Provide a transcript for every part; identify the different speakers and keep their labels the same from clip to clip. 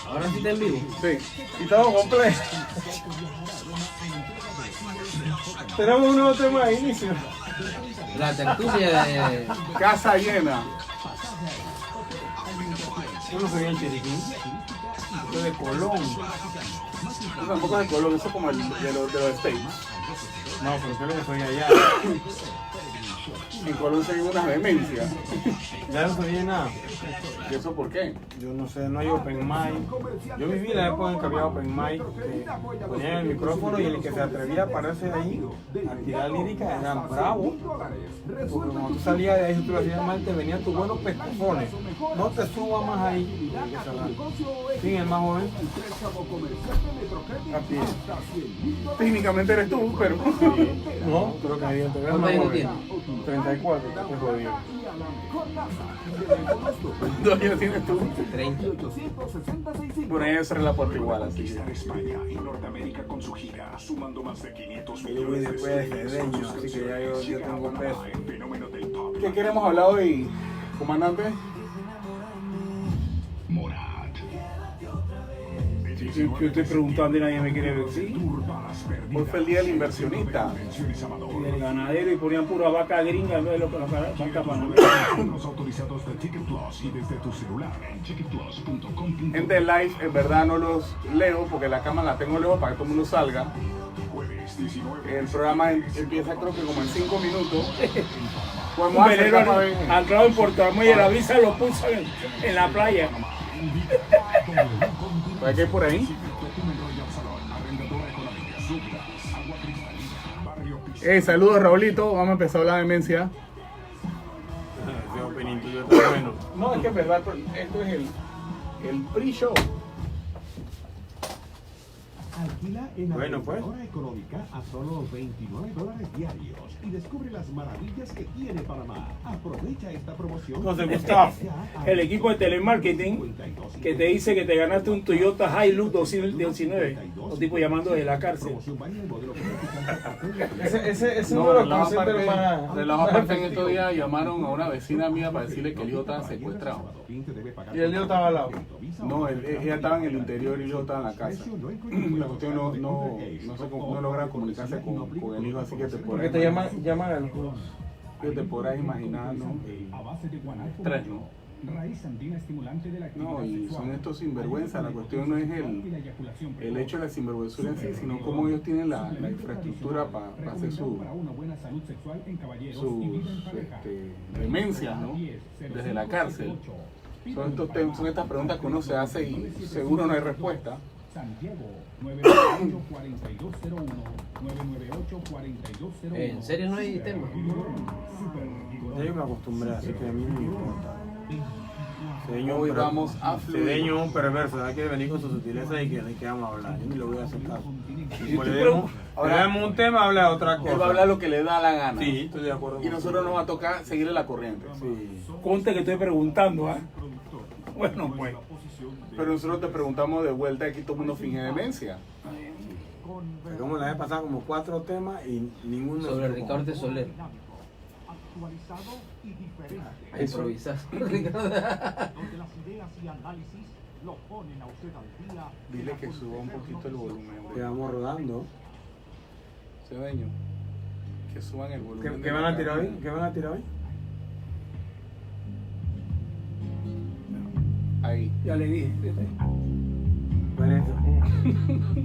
Speaker 1: Ahora sí está en vivo.
Speaker 2: Sí, y estamos completos. Tenemos un nuevo tema de inicio.
Speaker 1: La tertulia de...
Speaker 2: Casa llena.
Speaker 3: Uno sería el Chiriquí.
Speaker 2: Esto es de Colón. No, tampoco es de Colón, eso es como el de los States.
Speaker 3: No, pero creo que soy allá.
Speaker 2: En Colón se vive una demencia.
Speaker 3: Ya no sabía nada.
Speaker 2: ¿Y eso por qué?
Speaker 3: Yo no sé, no hay open mic. Yo viví la época en que había open mic, que ponían el micrófono y el que se atrevía a pararse de ahí a tirar lírica era bravo. Porque cuando tú salías de ahí, si tú lo hacías mal, te venían tus buenos pescozones. No te subas más ahí. ¿Quién es el más joven?
Speaker 2: Así es. Técnicamente eres tú, pero...
Speaker 3: No, creo que hay el más
Speaker 1: ¿Cuántos años
Speaker 3: joven.
Speaker 1: tiene?
Speaker 3: 34, te jodido.
Speaker 2: ¿2 años tienes tú?
Speaker 1: 30.
Speaker 2: Por ahí es la puerta igual, así que...
Speaker 4: En España y Norteamérica con su gira, sumando más de 500
Speaker 3: Yo
Speaker 4: millones
Speaker 3: voy
Speaker 4: de
Speaker 3: después de
Speaker 4: streams
Speaker 3: Cedeño,
Speaker 4: con
Speaker 3: así que
Speaker 4: suscripciones.
Speaker 3: ya yo tengo peso.
Speaker 4: El fenómeno del pop.
Speaker 2: ¿Qué queremos hablar hoy, comandante?
Speaker 4: Morat.
Speaker 5: Yo estoy preguntando y nadie me quiere decir.
Speaker 2: Hoy fue el día del inversionista.
Speaker 5: Y del ganadero y ponían pura vaca gringa en vez de lo que la vaca panameña.
Speaker 4: Los autorizados de Ticket Plus y desde tu celular en ticketplus.com.
Speaker 2: Gente live, en verdad no los leo porque la cámara la tengo lejos para que todo el mundo salga.
Speaker 4: Jueves 19.
Speaker 2: El programa empieza creo que como en 5 minutos.
Speaker 5: Un
Speaker 2: Podemos
Speaker 5: velero
Speaker 2: acercar para ver.
Speaker 5: anclado en Puerto Armuelle, la visa lo puso en la playa.
Speaker 2: ¿Para qué hay por ahí? Saludos Raulito, vamos a empezar a hablar de demencia.
Speaker 3: Ese opening tuyo está bueno.
Speaker 2: No, es que en verdad esto es el pre-show.
Speaker 6: Alquila en la
Speaker 3: Bueno, pues.
Speaker 6: hora económica a solo $29 diarios y descubre las maravillas que tiene Panamá. Aprovecha esta promoción.
Speaker 3: José Gustavo,
Speaker 5: El equipo de telemarketing que te dice que te ganaste un Toyota Hilux 2019. Los tipos llamando de la cárcel.
Speaker 3: ese es
Speaker 2: No,
Speaker 3: uno de los
Speaker 2: relajo
Speaker 3: conceptos más...
Speaker 2: aparte en estos días llamaron a una vecina mía para decirle que el hijo estaba secuestrado.
Speaker 3: Y el lío estaba al lado.
Speaker 2: No, ella estaba en el interior y yo estaba en la casa. La cuestión no logra comunicarse con el hijo, así que te
Speaker 3: Porque te llaman a los
Speaker 2: que te podrás imaginar, ¿no?
Speaker 4: A base de guanaco,
Speaker 2: Tres, ¿no?
Speaker 4: raíz andina estimulante de la actividad
Speaker 2: No, y
Speaker 4: sexual.
Speaker 2: son estos sinvergüenza. La cuestión no es el hecho de la sinvergüenzura en sí, sino cómo ellos tienen la infraestructura para hacer su
Speaker 4: Para una buena salud sexual en caballeros y vida en pareja.
Speaker 2: demencias, ¿no? Desde la cárcel. Son estas preguntas que uno se hace y seguro no hay respuesta.
Speaker 4: Santiago 998-4201 998-4201.
Speaker 1: ¿En serio no hay tema?
Speaker 3: Ya yo me acostumbré, así que a mí no me importa. Cedeño
Speaker 2: Hoy vamos a fluir.
Speaker 3: Cedeño es un perverso, hay que venir con su sutileza y que de qué vamos a hablar. Yo ni le voy a hacer caso.
Speaker 2: tú
Speaker 3: Pues le demos un tema, habla de otra cosa.
Speaker 2: Él va a hablar lo que le da la gana.
Speaker 3: Sí, estoy de acuerdo.
Speaker 2: Y nosotros nos va a tocar seguirle la corriente.
Speaker 3: Sí.
Speaker 5: Conte que estoy preguntando, ¿ah? Bueno, pues.
Speaker 2: Pero nosotros te preguntamos de vuelta, aquí todo el mundo finge demencia.
Speaker 3: Como la vez pasada como 4 temas y ninguno
Speaker 1: Sobre
Speaker 3: nos tocó.
Speaker 1: Ricardo Soler.
Speaker 6: Actualizado y diferente.
Speaker 1: A improvisar.
Speaker 6: Donde las ideas y análisis lo ponen a usted al día.
Speaker 2: Dile que suba un poquito el volumen.
Speaker 3: Que vamos rodando.
Speaker 2: Cedeño, que suban el volumen.
Speaker 3: ¿Qué van a tirar hoy? ¿Qué van a tirar hoy?
Speaker 2: Ahí,
Speaker 5: Ya le dije.
Speaker 3: Bueno, eso.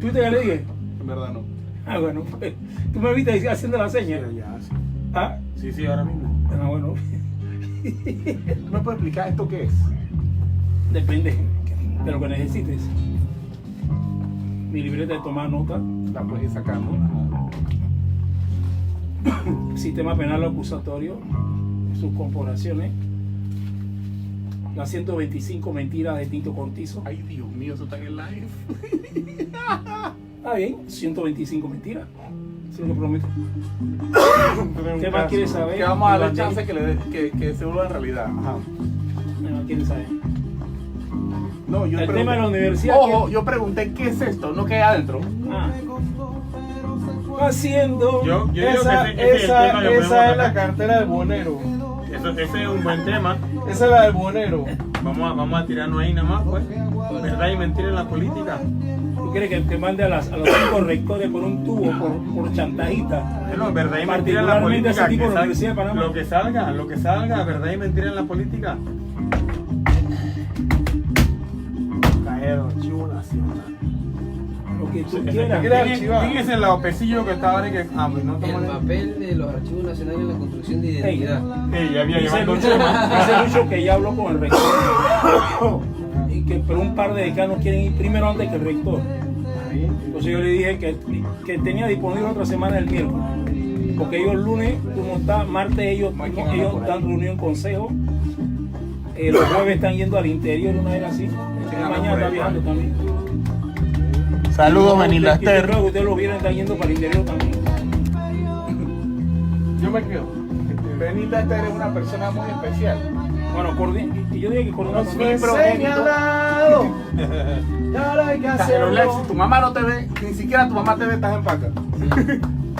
Speaker 5: ¿Tú ya le dije?
Speaker 2: en verdad no.
Speaker 5: Ah, bueno, pues. Tú me viste haciendo la
Speaker 3: Sí,
Speaker 5: seña.
Speaker 3: ya, sí.
Speaker 5: Ah,
Speaker 3: Sí, ahora mismo.
Speaker 5: bueno.
Speaker 2: ¿Tú me puedes explicar esto qué es?
Speaker 5: Depende de lo que necesites. Mi libreta de tomar nota.
Speaker 2: La puedes ir sacando.
Speaker 5: Sistema penal acusatorio. Sus corporaciones. Las 125 mentiras de Tito Cortizo.
Speaker 2: Ay, Dios mío, eso está en el live.
Speaker 5: Ah, bien, 125 mentiras. Se lo prometo. ¿Qué más quieres saber?
Speaker 2: Que vamos a darle chance que se vuelva en realidad. Ajá.
Speaker 5: ¿Qué más quieres saber?
Speaker 2: No, yo
Speaker 5: El
Speaker 2: pregunté-
Speaker 5: tema de la universidad.
Speaker 2: Ojo, yo pregunté qué es esto, no qué hay adentro.
Speaker 5: Ah. Haciendo.
Speaker 3: Yo digo
Speaker 5: esa
Speaker 3: que ese es el tema que podemos
Speaker 5: esa es la
Speaker 3: sacar.
Speaker 5: cartera del bonero.
Speaker 3: Ese es un buen tema. Esa es la del bonero. Vamos a tirarnos ahí nada más, pues. Verdad y mentira en la política.
Speaker 5: ¿Tú quieres que mande a los 5 rectores por un tubo, por chantajita?
Speaker 3: Bueno, verdad y mentira en la
Speaker 5: Particularmente
Speaker 3: política.
Speaker 5: ese tipo de
Speaker 3: que
Speaker 5: Universidad de Panamá.
Speaker 3: lo que salga, verdad y mentira en la política. Cajero, archivo nacional.
Speaker 5: Lo que tú quieras.
Speaker 3: Fíjense el opecillo que estaba ahí que. Pues no
Speaker 1: El
Speaker 3: toman
Speaker 1: papel de los archivos nacionales en la construcción de identidad.
Speaker 3: ya había
Speaker 5: Dice
Speaker 3: llevado
Speaker 5: Lucho, dice Lucho que ya habló con el rector. Pero un par de decanos quieren ir primero antes que el rector. Entonces yo le dije que tenía disponible otra semana el miércoles. Porque ellos lunes, como está, martes ellos dan reunión consejo. Los jueves están yendo al interior, una vez así. Mañana está viajando también.
Speaker 3: Saludos, Benila
Speaker 5: Yo creo que ustedes lo vieron, están yendo para el interior también.
Speaker 3: Yo me quedo.
Speaker 2: Benita Esther es una persona muy especial.
Speaker 5: Bueno, y yo dije que coordinó también.
Speaker 2: Si tu mamá no te ve, ni siquiera tu mamá te ve, estás en paca.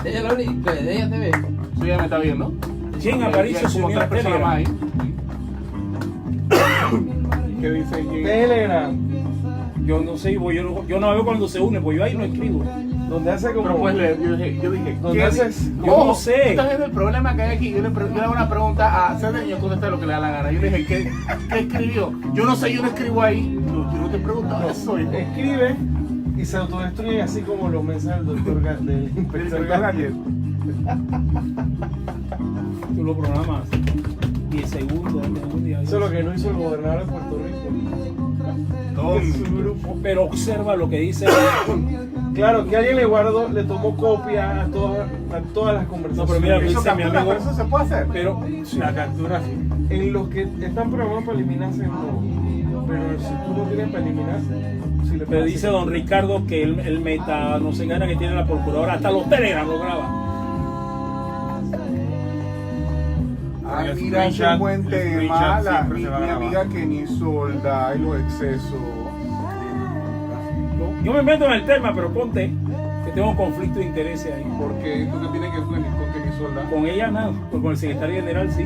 Speaker 1: Ella es la única, de ella te ve.
Speaker 2: Eso ya me está viendo.
Speaker 5: ¿Quién Aparicio se unió a Telegram?
Speaker 2: ¿Qué dice?
Speaker 3: Telegram.
Speaker 5: Yo no sé, yo no veo cuando se une, pues yo ahí no escribo.
Speaker 3: Donde hace como.
Speaker 2: Pero pues yo dije,
Speaker 3: ¿Dónde
Speaker 2: ¿qué
Speaker 3: haces?
Speaker 5: Yo no sé.
Speaker 2: Estás viendo el problema que hay aquí. Yo le hago una pregunta a César y yo contesté lo que le da la gana. Yo le dije, ¿qué escribió? Yo no sé, yo no escribo ahí. Yo no te pregunto eso. Hijo.
Speaker 3: Escribe y se autodestruye así como los mensajes del doctor del inspector Gadget.
Speaker 5: Tú lo programas 10 segundos, un día.
Speaker 3: Eso es lo que no hizo el gobernador de Puerto Rico.
Speaker 2: Su grupo.
Speaker 5: Pero observa lo que dice.
Speaker 3: Claro, que alguien le guardó, le tomó copia a todas las conversaciones.
Speaker 5: No, pero mira,
Speaker 2: Eso
Speaker 5: dice mi
Speaker 2: captura,
Speaker 5: amigo.
Speaker 2: pero eso se puede hacer.
Speaker 5: Pero
Speaker 3: La captura sí. En los que están programados para eliminarse, no. Pero si tú no tienes para eliminar, si le
Speaker 5: Pero dice don Ricardo que el meta no se gana que tiene la procuradora, hasta los Telegram lo graba.
Speaker 2: Ay,
Speaker 3: El
Speaker 2: mira, ese
Speaker 3: screenshot-
Speaker 2: buen
Speaker 3: el
Speaker 2: tema.
Speaker 3: screenshot
Speaker 2: La,
Speaker 3: siempre
Speaker 2: mi,
Speaker 3: se va a
Speaker 2: mi
Speaker 3: grabar.
Speaker 2: amiga Kenny Solda y los excesos.
Speaker 5: Yo me meto en el tema, pero ponte que tengo un conflicto de intereses ahí.
Speaker 2: Porque tú que tienes que ver con Kenny Solda.
Speaker 5: Con ella nada, pues con el secretario general sí.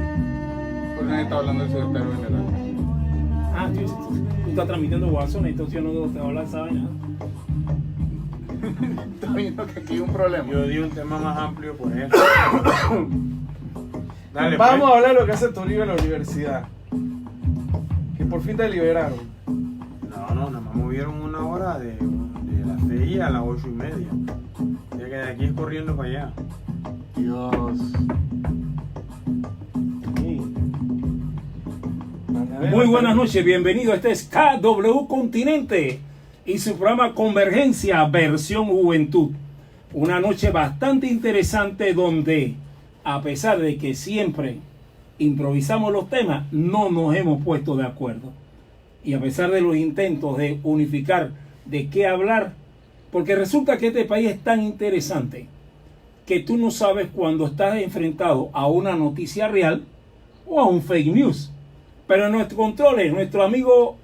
Speaker 2: Pues nadie está hablando del secretario general.
Speaker 5: Ah, tú estás transmitiendo WhatsApp, entonces yo no debo te hablar esa vaina.
Speaker 2: Está viendo que aquí hay un problema.
Speaker 3: Yo di un tema más amplio por eso. Dale,
Speaker 7: Vamos
Speaker 3: pues.
Speaker 7: a hablar de lo que hace Toribio en la universidad. Que por fin te liberaron.
Speaker 3: No, nada más movieron una hora de las 6 a las 8:30. O sea que de aquí es corriendo para allá.
Speaker 2: Dios.
Speaker 5: Muy buenas noches, bienvenido. Este es KW Continente y su programa Convergencia versión Juventud. Una noche bastante interesante donde, a pesar de que siempre improvisamos los temas, no nos hemos puesto de acuerdo. Y a pesar de los intentos de unificar de qué hablar, porque resulta que este país es tan interesante que tú no sabes cuando estás enfrentado a una noticia real o a un fake news. Pero en nuestro control es nuestro amigo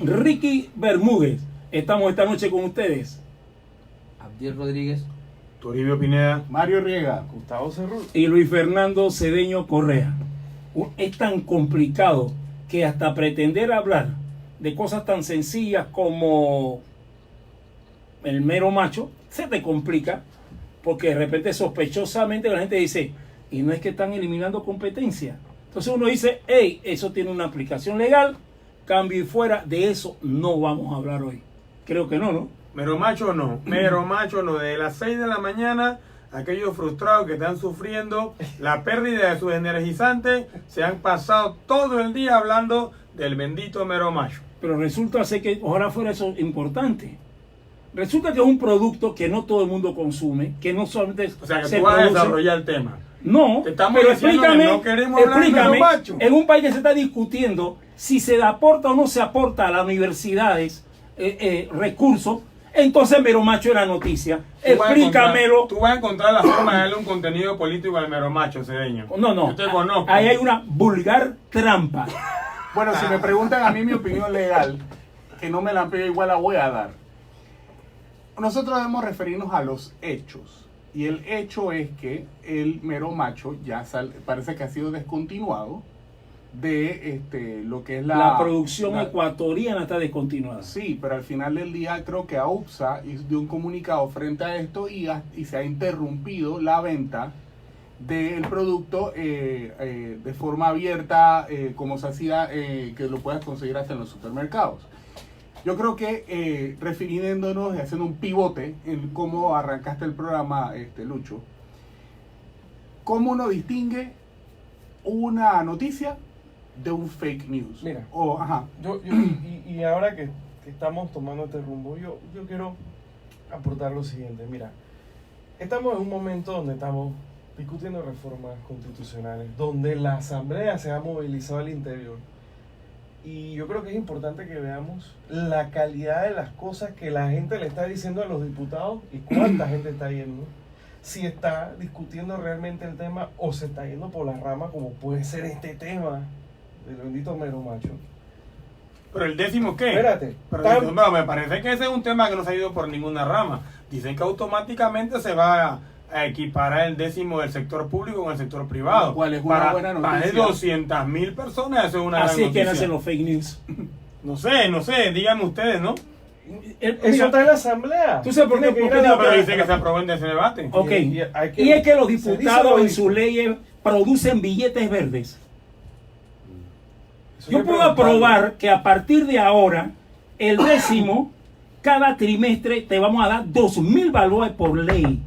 Speaker 5: Ricky Bermúdez. Estamos esta noche con ustedes.
Speaker 1: Abdiel Rodríguez.
Speaker 3: Toribio Pineda.
Speaker 2: Mario Riega.
Speaker 7: Gustavo Cerrul.
Speaker 5: Y Luis Fernando Cedeño Correa. Es tan complicado que hasta pretender hablar de cosas tan sencillas como el mero macho se te complica, porque de repente sospechosamente la gente dice, y no es que están eliminando competencia. Entonces uno dice, hey, eso tiene una aplicación legal, cambio y fuera, de eso no vamos a hablar hoy. Creo que no, ¿no?
Speaker 3: Mero macho no, de las 6 de la mañana, aquellos frustrados que están sufriendo la pérdida de sus energizantes, se han pasado todo el día hablando del bendito mero macho.
Speaker 5: Pero resulta ser que ojalá fuera eso importante. Resulta que es un producto que no todo el mundo consume, que no solamente
Speaker 3: O sea que
Speaker 5: se
Speaker 3: tú vas a
Speaker 5: produce.
Speaker 3: desarrollar el tema.
Speaker 5: No,
Speaker 3: Te estamos
Speaker 5: pero
Speaker 3: diciendo
Speaker 5: explícame,
Speaker 3: que no queremos hablar de
Speaker 5: explícame,
Speaker 3: mero macho.
Speaker 5: en un país que se está discutiendo si se aporta o no se aporta a las universidades recursos, entonces mero macho es la noticia. Explícamelo.
Speaker 3: Tú vas a encontrar la forma de darle un contenido político al mero macho, Cedeño.
Speaker 5: No,
Speaker 3: Yo te conozco.
Speaker 5: ahí hay una vulgar trampa.
Speaker 2: Bueno, si me preguntan a mí mi opinión legal, que no me la han pedido, igual la voy a dar. Nosotros debemos referirnos a los hechos. Y el hecho es que el mero macho ya parece que ha sido descontinuado de lo que es
Speaker 5: La producción
Speaker 2: la-
Speaker 5: ecuatoriana está descontinuada.
Speaker 2: Sí, pero al final del día creo que AUPSA dio un comunicado frente a esto y se ha interrumpido la venta del producto de forma abierta, como se hacía, que lo puedas conseguir hasta en los supermercados. Yo creo que refiriéndonos y haciendo un pivote en cómo arrancaste el programa, Lucho, ¿cómo uno distingue una noticia de un fake news?
Speaker 7: Mira.
Speaker 2: Ajá.
Speaker 7: Y ahora que estamos tomando este rumbo, yo quiero aportar lo siguiente. Mira, estamos en un momento donde estamos discutiendo reformas constitucionales, donde la Asamblea se ha movilizado al interior. Y yo creo que es importante que veamos la calidad de las cosas que la gente le está diciendo a los diputados y cuánta gente está yendo. Si está discutiendo realmente el tema o se está yendo por las ramas, como puede ser este tema del bendito mero macho.
Speaker 3: ¿Pero el décimo qué?
Speaker 7: Espérate.
Speaker 3: Pero no, me parece que ese es un tema que no se ha ido por ninguna rama. Dicen que automáticamente se va a equiparar el décimo del sector público con el sector privado.
Speaker 2: Lo cual es una buena noticia.
Speaker 3: Más de 200.000 personas, eso es una
Speaker 5: Así
Speaker 3: gran
Speaker 5: es que
Speaker 3: noticia.
Speaker 5: nacen los fake news.
Speaker 3: No sé, díganme ustedes, ¿no?
Speaker 7: Eso está en la Asamblea.
Speaker 5: ¿Tú sabes por qué?
Speaker 7: Tiene que ir
Speaker 5: Porque
Speaker 7: a la-
Speaker 3: Pero dice que se aprobó en ese debate.
Speaker 5: Ok.
Speaker 7: Y hay que-
Speaker 5: Y es que los
Speaker 7: se dice
Speaker 5: diputados
Speaker 7: lo
Speaker 5: en sus leyes producen billetes verdes.
Speaker 7: Eso
Speaker 5: Yo
Speaker 7: hay que
Speaker 5: puedo
Speaker 7: preguntarle.
Speaker 5: aprobar que a partir de ahora, el décimo, cada trimestre te vamos a dar 2.000 balboas por ley.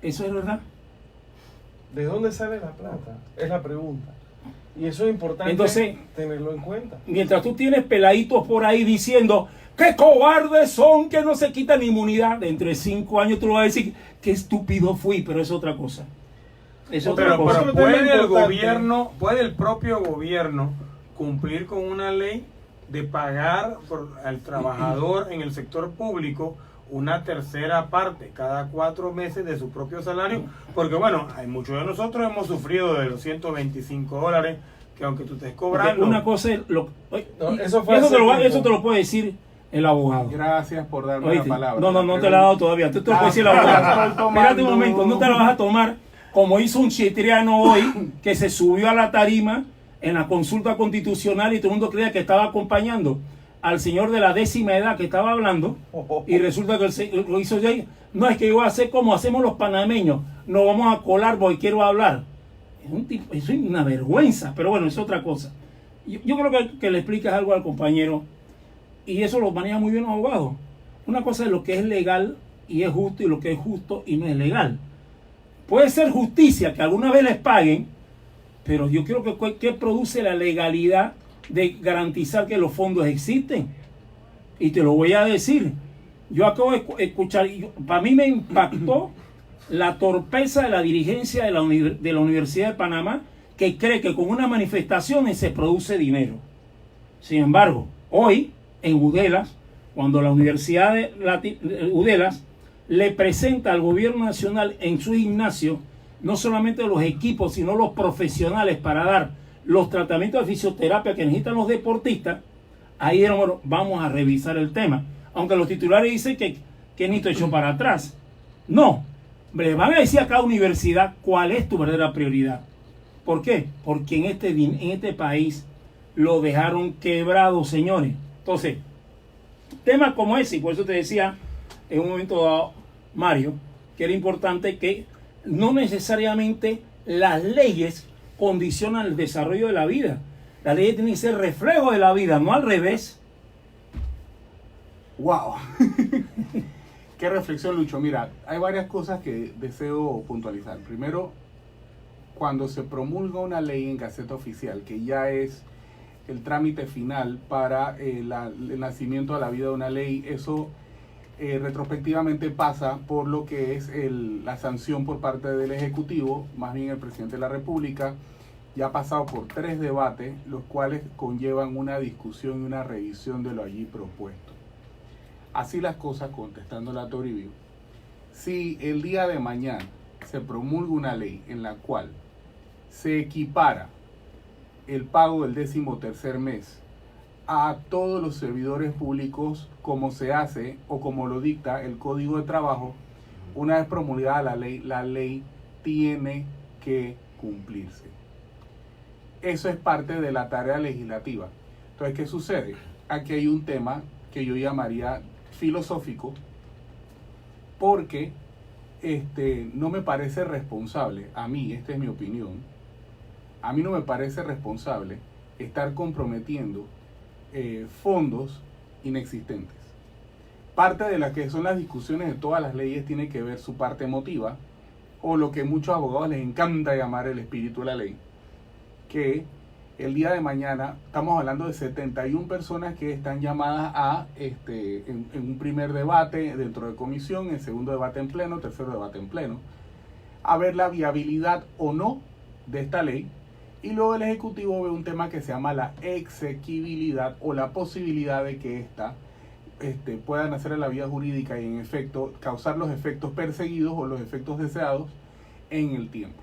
Speaker 5: ¿Eso es verdad?
Speaker 7: ¿De dónde sale la plata? Es la pregunta. Y eso es importante
Speaker 5: Entonces,
Speaker 7: tenerlo en cuenta.
Speaker 5: Mientras tú tienes peladitos por ahí diciendo ¡qué cobardes son que no se quitan inmunidad! Dentro de 5 años tú vas a decir ¡qué estúpido fui! Pero es otra cosa. Es otra
Speaker 3: Pero
Speaker 5: cosa.
Speaker 7: Otro tema
Speaker 3: puede el
Speaker 7: importante.
Speaker 3: gobierno, puede el propio gobierno cumplir con una ley de pagar al trabajador en el sector público una tercera parte cada 4 meses de su propio salario, porque bueno, hay muchos de nosotros hemos sufrido de los $125 que aunque tú estés cobrando,
Speaker 5: Porque una cosa es
Speaker 7: Eso fue hace tiempo.
Speaker 5: eso te lo puede decir el abogado.
Speaker 2: Gracias por darme
Speaker 5: ¿Oíste?
Speaker 2: la palabra.
Speaker 5: No te la he dado todavía. Tú te lo puedes decir el abogado.
Speaker 2: Estoy tomando.
Speaker 5: Espérate un momento, no te la vas a tomar como hizo un chitriano hoy que se subió a la tarima en la consulta constitucional y todo el mundo creía que estaba acompañando al señor de la 10ª edad que estaba hablando y resulta que lo hizo ya. No, es que yo voy a hacer como hacemos los panameños, nos vamos a colar porque quiero hablar. Eso es una vergüenza, pero bueno, es otra cosa. Yo creo que le explicas algo al compañero y eso lo maneja muy bien los abogados. Una cosa es lo que es legal y es justo y lo que es justo y no es legal. Puede ser justicia que alguna vez les paguen, pero yo creo que produce la legalidad de garantizar que los fondos existen. Y te lo voy a decir. Yo acabo de escuchar, para mí me impactó la torpeza de la dirigencia de la Universidad de Panamá, que cree que con unas manifestaciones se produce dinero. Sin embargo, hoy en Udelas, cuando la Universidad de Udelas le presenta al gobierno nacional en su gimnasio no solamente los equipos, sino los profesionales para dar los tratamientos de fisioterapia que necesitan los deportistas, ahí dijeron, bueno, vamos a revisar el tema. Aunque los titulares dicen que Nito echó para atrás. No, le van a decir a cada universidad cuál es tu verdadera prioridad. ¿Por qué? Porque en este país lo dejaron quebrado, señores. Entonces, temas como ese, y por eso te decía en un momento dado, Mario, que era importante que no necesariamente las leyes condicionan el desarrollo de la vida. Las leyes tienen que ser reflejo de la vida, no al revés.
Speaker 2: ¡Wow! Qué reflexión, Lucho. Mira, hay varias cosas que deseo puntualizar. Primero, cuando se promulga una ley en Gaceta Oficial, que ya es el trámite final para el nacimiento de la vida de una ley, eso retrospectivamente pasa por lo que es la sanción por parte del Ejecutivo, más bien el Presidente de la República. Ya ha pasado por 3 debates, los cuales conllevan una discusión y una revisión de lo allí propuesto. Así las cosas, contestando la Toribio, si el día de mañana se promulga una ley en la cual se equipara el pago del 13º mes a todos los servidores públicos como se hace o como lo dicta el Código de Trabajo, una vez promulgada la ley tiene que cumplirse. eso es parte de la tarea legislativa. Entonces, ¿qué sucede? Aquí hay un tema que yo llamaría filosófico, porque no me parece responsable, a mí, esta es mi opinión, a mí no me parece responsable estar comprometiendo fondos inexistentes. Parte de la que son las discusiones de todas las leyes tiene que ver su parte emotiva, o lo que muchos abogados les encanta llamar el espíritu de la ley, que el día de mañana estamos hablando de 71 personas que están llamadas a en un primer debate dentro de comisión, en segundo debate en pleno, tercer debate en pleno, a ver la viabilidad o no de esta ley, y luego el Ejecutivo ve un tema que se llama la exequibilidad o la posibilidad de que esta pueda nacer en la vía jurídica y en efecto causar los efectos perseguidos o los efectos deseados en el tiempo.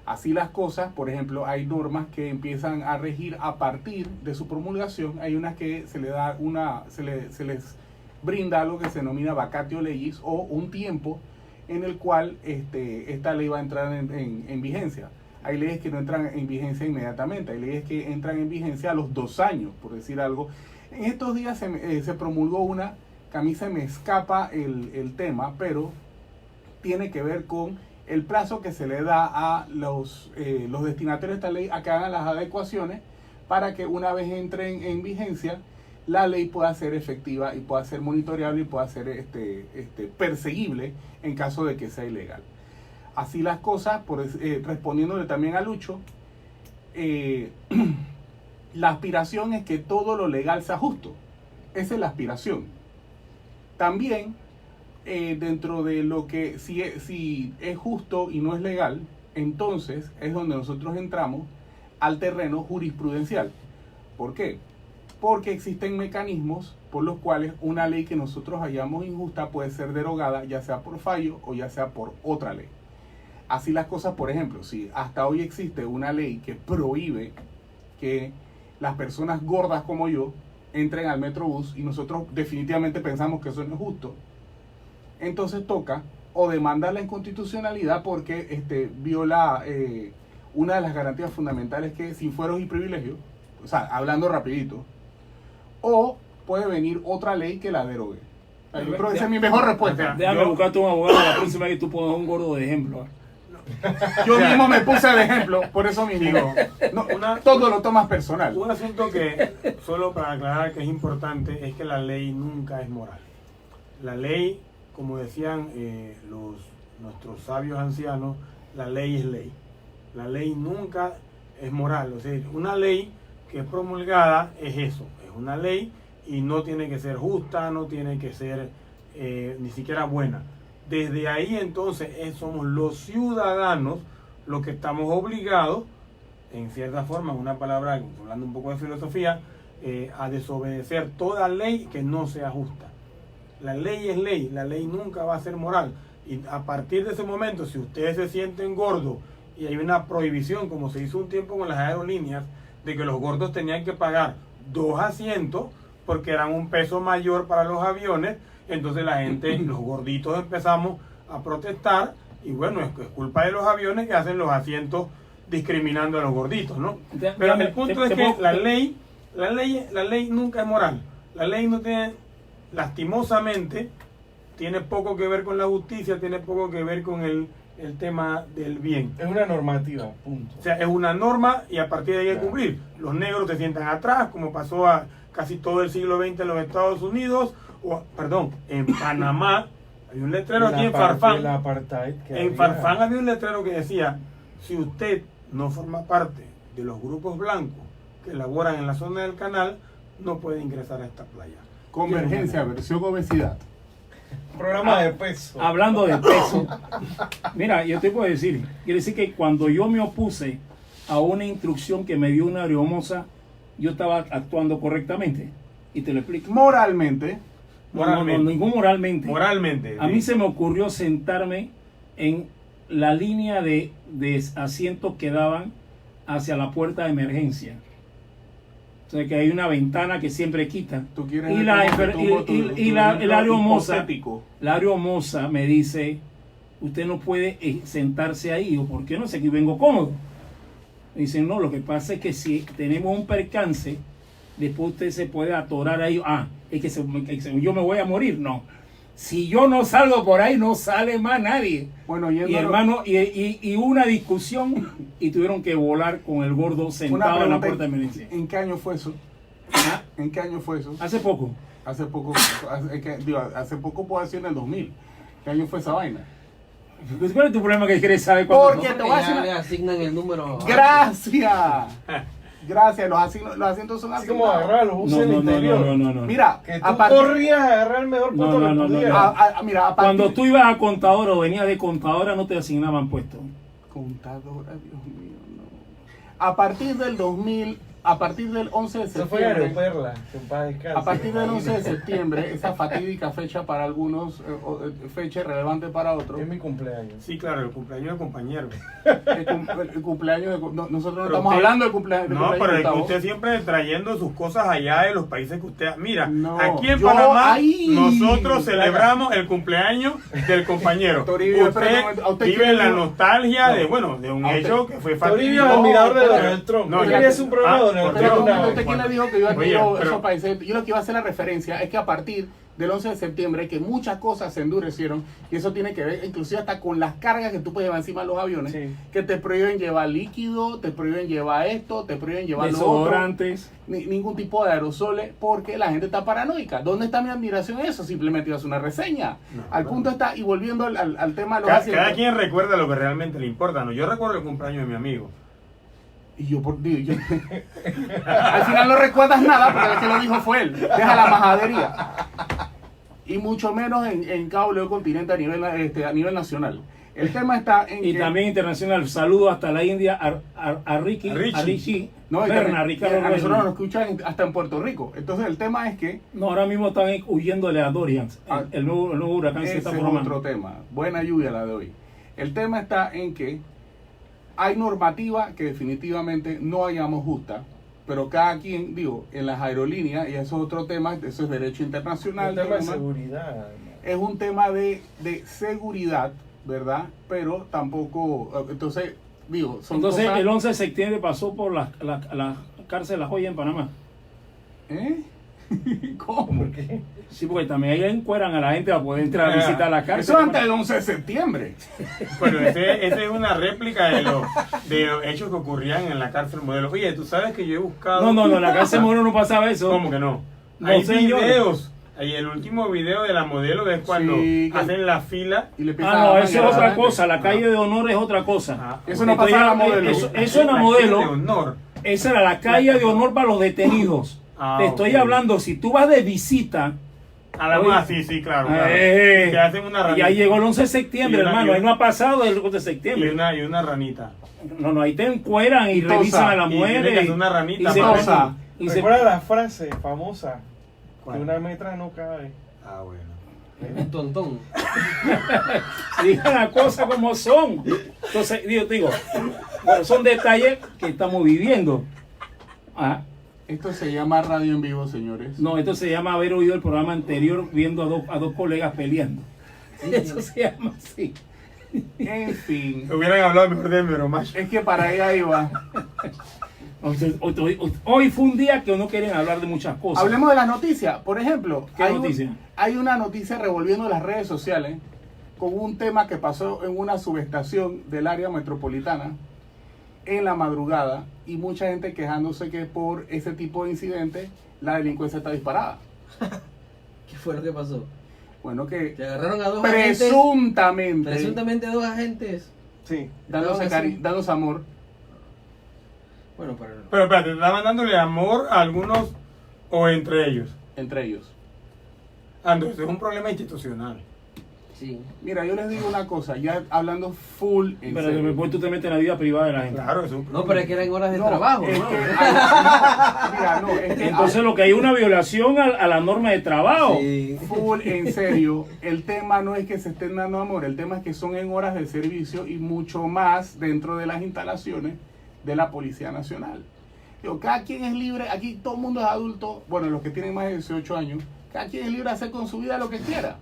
Speaker 2: Así las cosas, por ejemplo, hay normas que empiezan a regir a partir de su promulgación. Hay unas que se les brinda algo que se denomina vacatio legis, o un tiempo en el cual esta ley va a entrar en vigencia. Hay leyes que no entran en vigencia inmediatamente, hay leyes que entran en vigencia a los 2 años, por decir algo. En estos días se promulgó una, que a mí se me escapa el tema, pero tiene que ver con el plazo que se le da a los destinatarios de esta ley a que hagan las adecuaciones para que una vez entren en vigencia, la ley pueda ser efectiva y pueda ser monitoreable y pueda ser perseguible en caso de que sea ilegal. Así las cosas, respondiéndole también a Lucho, la aspiración es que todo lo legal sea justo. Esa es la aspiración. También, dentro de lo que si es justo y no es legal, entonces es donde nosotros entramos al terreno jurisprudencial. ¿Por qué? Porque existen mecanismos por los cuales una ley que nosotros hallamos injusta puede ser derogada, ya sea por fallo o ya sea por otra ley. Así las cosas, por ejemplo, si hasta hoy existe una ley que prohíbe que las personas gordas como yo entren al Metrobús y nosotros definitivamente pensamos que eso no es justo, entonces toca o demandar la inconstitucionalidad porque viola una de las garantías fundamentales, que es sin fueros y privilegios, o sea, hablando rapidito, o puede venir otra ley que la derogue. Yo creo que esa es mi mejor respuesta.
Speaker 5: Déjame buscarte un abogado la próxima vez que tú pongas un gordo de ejemplo.
Speaker 2: Yo mismo me puse de ejemplo, por eso mismo. No, todo lo tomas personal.
Speaker 3: Un asunto que, solo para aclarar que es importante, es que la ley nunca es moral. La ley, como decían nuestros sabios ancianos, la ley es ley. La ley nunca es moral. O sea, una ley que es promulgada es eso, es una ley y no tiene que ser justa, no tiene que ser ni siquiera buena. Desde ahí entonces somos los ciudadanos los que estamos obligados, en cierta forma, en una palabra, hablando un poco de filosofía, a desobedecer toda ley que no sea justa. La ley es ley, la ley nunca va a ser moral. Y a partir de ese momento, si ustedes se sienten gordos y hay una prohibición, como se hizo un tiempo con las aerolíneas, de que los gordos tenían que pagar 2 asientos porque eran un peso mayor para los aviones, entonces la gente, los gorditos, empezamos a protestar y bueno, es culpa de los aviones que hacen los asientos discriminando a los gorditos, ¿no? Pero el punto es que la ley nunca es moral. La ley no tiene, lastimosamente, tiene poco que ver con la justicia, tiene poco que ver con el tema del bien.
Speaker 7: Es una normativa, punto.
Speaker 3: O sea, es una norma y a partir de ahí hay que cumplir. Los negros se sientan atrás, como pasó a casi todo el siglo XX en los Estados Unidos, en Panamá. Hay un letrero aquí en Farfán. En Farfán había un letrero que decía: si usted no forma parte de los grupos blancos que laboran en la zona del canal, no puede ingresar a esta playa.
Speaker 2: Convergencia, versión obesidad.
Speaker 7: Programa de peso.
Speaker 5: Hablando de peso, mira, yo te puedo decir, quiere decir que cuando yo me opuse a una instrucción que me dio una aeromoza, yo estaba actuando correctamente. Y te lo explico.
Speaker 2: Moralmente.
Speaker 5: No, ningún moralmente.
Speaker 3: Moralmente.
Speaker 5: A mí se me ocurrió sentarme en la línea de asientos que daban hacia la puerta de emergencia. O sea que hay una ventana que siempre quitan. Y la aeromoza me dice: usted no puede sentarse ahí. ¿O por qué no? Sé que vengo cómodo. Dicen, no, lo que pasa es que si tenemos un percance, después usted se puede atorar ahí. Es que yo me voy a morir. No. Si yo no salgo por ahí, no sale más nadie.
Speaker 2: Bueno,
Speaker 5: Y hermano, y una discusión y tuvieron que volar con el gordo sentado en la puerta de emergencia.
Speaker 2: ¿En qué año fue eso?
Speaker 5: ¿Ah?
Speaker 2: ¿En qué año fue eso?
Speaker 5: Hace poco.
Speaker 2: Hace poco puede ser en el 2000. ¿Qué año fue esa vaina?
Speaker 5: ¿Cuál es tu problema que quieres saber cuándo?
Speaker 2: Porque
Speaker 1: No,
Speaker 2: te voy a decir
Speaker 1: ya
Speaker 2: una-
Speaker 1: le asignan el número.
Speaker 2: Gracias. Gracias, los asientos son
Speaker 7: Así como
Speaker 2: asignados.
Speaker 7: agarrar los buses del interior.
Speaker 5: No.
Speaker 2: Mira,
Speaker 7: Que tú
Speaker 2: a partir-
Speaker 7: corrías a agarrar el mejor puesto
Speaker 5: No,
Speaker 7: que
Speaker 5: no, no,
Speaker 7: pudieras.
Speaker 2: mira, a partir-
Speaker 5: Cuando tú ibas a contadora o venías de contadora, no te asignaban puesto.
Speaker 2: Contadora, Dios mío, no. A partir del 2000, a partir del 11 de
Speaker 7: Se fue a
Speaker 2: septiembre,
Speaker 7: Aeroperla, que en paz descanse.
Speaker 2: a partir del 11 de septiembre, esa fatídica fecha para algunos, fecha irrelevante para otros,
Speaker 7: Es mi cumpleaños.
Speaker 3: Sí, claro, el cumpleaños del compañero.
Speaker 2: el cumpleaños de, nosotros no
Speaker 3: Pero
Speaker 2: estamos
Speaker 3: usted-
Speaker 2: hablando del cumpleaños
Speaker 3: No,
Speaker 2: cumpleaños
Speaker 3: pero
Speaker 2: de
Speaker 3: es que
Speaker 2: Gustavo.
Speaker 3: usted siempre trayendo sus cosas allá de los países que usted... Mira,
Speaker 2: No,
Speaker 3: aquí en
Speaker 2: yo
Speaker 3: Panamá
Speaker 2: ahí-
Speaker 3: nosotros celebramos el cumpleaños del compañero.
Speaker 2: Toribio, espera un
Speaker 3: Usted
Speaker 2: momento, ¿a usted
Speaker 3: vive
Speaker 2: quién
Speaker 3: en la
Speaker 2: le dijo?
Speaker 3: nostalgia
Speaker 2: No.
Speaker 3: de, bueno, de un
Speaker 2: ¿A
Speaker 3: hecho
Speaker 2: usted?
Speaker 3: que fue
Speaker 7: Toribio
Speaker 3: fatídico.
Speaker 7: es admirador de
Speaker 2: pero-
Speaker 7: Donald Trump.
Speaker 3: no,
Speaker 7: Toribio
Speaker 3: ya-
Speaker 7: es un programa de Donald
Speaker 3: pero-
Speaker 7: Trump.
Speaker 2: Pero,
Speaker 7: una
Speaker 2: ¿usted
Speaker 7: vez.
Speaker 2: quién le dijo que yo
Speaker 3: Oye,
Speaker 2: admiro
Speaker 3: pero-
Speaker 2: esos países? Yo lo que iba a hacer la referencia es que a partir del 11 de septiembre que muchas cosas se endurecieron y eso tiene que ver inclusive hasta con las cargas que tú puedes llevar encima de los aviones,
Speaker 7: Sí.
Speaker 2: que te prohíben llevar líquido, te prohíben llevar esto, te prohíben llevar lo otro,
Speaker 5: Desodorantes.
Speaker 2: ningún tipo de aerosoles porque la gente está paranoica. ¿Dónde está mi admiración en eso? Simplemente iba a hacer una reseña.
Speaker 3: No,
Speaker 2: Al
Speaker 3: no.
Speaker 2: punto está, y volviendo al tema de los
Speaker 3: Cada
Speaker 2: asientos.
Speaker 3: quien recuerda lo que realmente le importa, ¿no? Yo recuerdo el cumpleaños de mi amigo.
Speaker 2: Y yo, al final no recuerdas nada porque el que lo dijo fue él. Deja la majadería. Y mucho menos en Cabo León Continente a nivel nacional. El tema está en
Speaker 5: Y
Speaker 2: que...
Speaker 5: también internacional. Saludo hasta la India a Ricky,
Speaker 3: A Richie.
Speaker 5: a Richie,
Speaker 2: No, y
Speaker 5: Berna,
Speaker 2: también-
Speaker 5: Ricardo
Speaker 2: a nosotros
Speaker 5: Berna.
Speaker 2: nos escuchan hasta en Puerto Rico. Entonces el tema es que
Speaker 5: No, ahora mismo están huyéndole a Dorian, el nuevo huracán se
Speaker 2: ese
Speaker 5: está
Speaker 2: es
Speaker 5: formando.
Speaker 2: otro tema. Buena lluvia la de hoy. El tema está en que hay normativa que definitivamente no hallamos justa, pero cada quien, digo, en las aerolíneas, y eso es otro tema, eso es derecho internacional,
Speaker 7: El tema de
Speaker 2: tema-
Speaker 7: seguridad.
Speaker 2: es un tema de seguridad, ¿verdad? Pero tampoco, entonces, digo, son
Speaker 5: Entonces
Speaker 2: cosas...
Speaker 5: el 11 de septiembre pasó por la cárcel La Joya en Panamá.
Speaker 2: ¿Eh? ¿Cómo?
Speaker 7: ¿Por qué?
Speaker 5: Sí, porque también ahí encueran a la gente a poder entrar a visitar la cárcel.
Speaker 2: Eso antes del 11 de septiembre.
Speaker 3: Bueno, ese es una réplica de los hechos que ocurrían en la cárcel modelo. Oye, tú sabes que yo he buscado...
Speaker 5: No, en la cárcel Modelo no pasaba eso.
Speaker 3: ¿Cómo que no?
Speaker 5: No,
Speaker 3: Hay
Speaker 5: señor.
Speaker 3: videos. Hay el último video de la modelo es cuando
Speaker 2: Sí, que-
Speaker 3: hacen la fila.
Speaker 2: Y le empiezan
Speaker 5: Ah,
Speaker 2: a
Speaker 5: no,
Speaker 2: dar
Speaker 5: eso es
Speaker 2: mangas a
Speaker 5: otra
Speaker 2: la
Speaker 5: cosa.
Speaker 2: gente.
Speaker 5: La calle de honor es otra cosa.
Speaker 3: Ah,
Speaker 2: Eso no
Speaker 5: Estoy
Speaker 2: pasa en la
Speaker 5: hablando-
Speaker 2: modelo.
Speaker 5: Eso en la
Speaker 3: calle
Speaker 5: modelo.
Speaker 3: de honor.
Speaker 5: Esa era la calle de honor para los detenidos.
Speaker 3: Ah,
Speaker 5: Te estoy
Speaker 3: ok.
Speaker 5: hablando, si tú vas de visita.
Speaker 3: A la
Speaker 5: Oye.
Speaker 3: más, sí, claro. claro.
Speaker 5: eh,
Speaker 3: Te hacen una
Speaker 5: y
Speaker 3: ranita.
Speaker 5: ahí llegó el 11 de septiembre,
Speaker 3: Y una-
Speaker 5: hermano.
Speaker 3: y
Speaker 5: Ahí
Speaker 3: una-
Speaker 5: no ha pasado el 11 de
Speaker 3: Y
Speaker 5: septiembre.
Speaker 3: una ranita.
Speaker 5: No, ahí te encueran y
Speaker 2: Tosa.
Speaker 5: revisan a las
Speaker 3: Y tiene que
Speaker 5: mujeres.
Speaker 3: hacer una ranita
Speaker 5: se-
Speaker 2: para eso.
Speaker 5: y se-
Speaker 7: ¿Recuerda la frase famosa?
Speaker 3: ¿Cuál?
Speaker 7: Que una metra no cabe.
Speaker 3: Ah, bueno.
Speaker 1: Un tontón.
Speaker 5: Digan las cosas como son. Entonces, digo, bueno, son detalles que estamos viviendo. Ah,
Speaker 2: Esto se llama radio en vivo, señores.
Speaker 5: no, esto se llama haber oído el programa anterior viendo a dos colegas peleando. Eso se llama así.
Speaker 2: En fin.
Speaker 3: Hubieran hablado mejor de Meromash.
Speaker 2: Es que para allá iba.
Speaker 5: Hoy fue un día que no quieren hablar de muchas cosas.
Speaker 2: Hablemos de las noticias. Por ejemplo,
Speaker 5: ¿Qué noticia?
Speaker 2: hay una noticia revolviendo las redes sociales con un tema que pasó en una subestación del área metropolitana en la madrugada y mucha gente quejándose que por ese tipo de incidentes la delincuencia está disparada.
Speaker 1: ¿Qué fue lo que pasó?
Speaker 2: Bueno, que
Speaker 1: Que agarraron a dos agentes.
Speaker 2: presuntamente
Speaker 1: Dos agentes.
Speaker 7: Sí.
Speaker 2: dándose,
Speaker 1: Estaban así.
Speaker 2: dándose amor.
Speaker 1: Bueno, pero
Speaker 3: Pero espérate, ¿estaban dándole amor a algunos o entre ellos?
Speaker 2: Entre ellos.
Speaker 3: Entonces es un problema institucional.
Speaker 1: sí.
Speaker 2: Mira, yo les digo una cosa, ya hablando full en
Speaker 5: Pero
Speaker 2: serio.
Speaker 5: después tú te metes en la vida privada de la gente.
Speaker 3: Claro, es un
Speaker 1: No, pero es que eran horas de
Speaker 2: No,
Speaker 1: trabajo,
Speaker 2: es
Speaker 1: ¿no?
Speaker 2: que mira, no, es que
Speaker 5: Entonces lo que hay es una violación a la norma de trabajo.
Speaker 1: Sí.
Speaker 2: full en serio, el tema no es que se estén dando amor, el tema es que son en horas de servicio y mucho más dentro de las instalaciones de la Policía Nacional. Digo, cada quien es libre, aquí todo el mundo es adulto, bueno, los que tienen más de 18 años, cada quien es libre de hacer con su vida lo que quiera.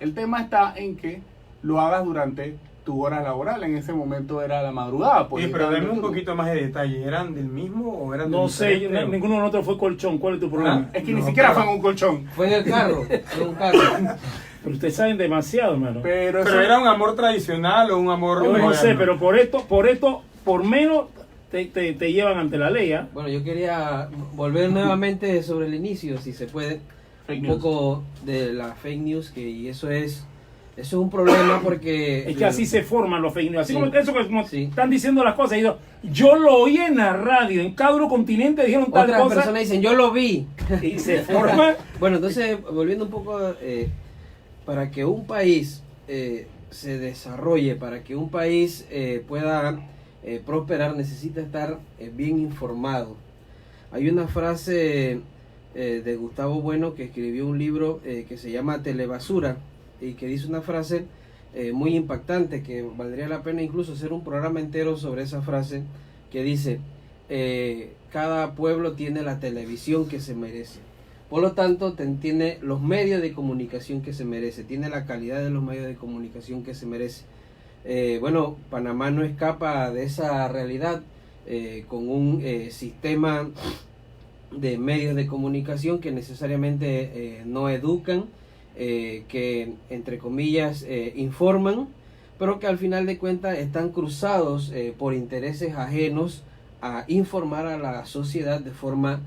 Speaker 2: El tema está en que lo hagas durante tu hora laboral. En ese momento era la madrugada. Pues,
Speaker 3: Oye, pero
Speaker 2: estaban
Speaker 3: dame un
Speaker 2: durmiendo.
Speaker 3: poquito más de detalle. ¿Eran del mismo o eran
Speaker 5: No
Speaker 3: del
Speaker 5: sé,
Speaker 3: diferente?
Speaker 5: ninguno de nosotros fue colchón. ¿Cuál es tu problema?
Speaker 2: Es que ni
Speaker 3: No,
Speaker 2: siquiera
Speaker 3: pero-
Speaker 2: fue en un colchón.
Speaker 1: Fue en el carro, en un carro.
Speaker 5: Pero ustedes saben demasiado, hermano.
Speaker 2: Pero,
Speaker 3: ¿Pero era un amor tradicional o un amor
Speaker 5: Yo no
Speaker 3: moderno?
Speaker 5: sé, pero por menos te llevan ante la ley, ¿ah?
Speaker 1: Bueno, yo quería volver nuevamente sobre el inicio, si se puede,
Speaker 2: Fake
Speaker 1: un
Speaker 2: news.
Speaker 1: poco de la fake news, y eso es un problema porque...
Speaker 5: Es que así se forman los fake news. Así
Speaker 1: Sí.
Speaker 5: como eso que como
Speaker 1: Sí.
Speaker 5: están diciendo las cosas. Yo lo oí en la radio, en cada continente dijeron tal
Speaker 1: Otras
Speaker 5: cosa.
Speaker 1: personas dicen, yo lo vi.
Speaker 5: Y se forma.
Speaker 1: Bueno, entonces, volviendo un poco, para que un país se desarrolle, para que un país pueda prosperar, necesita estar bien informado. Hay una frase de Gustavo Bueno, que escribió un libro que se llama Telebasura, y que dice una frase muy impactante, que valdría la pena incluso hacer un programa entero sobre esa frase, que dice, cada pueblo tiene la televisión que se merece. Por lo tanto, tiene los medios de comunicación que se merece, tiene la calidad de los medios de comunicación que se merece. Bueno, Panamá no escapa de esa realidad, con un sistema de medios de comunicación que necesariamente no educan, que entre comillas informan, pero que al final de cuentas están cruzados por intereses ajenos a informar a la sociedad de forma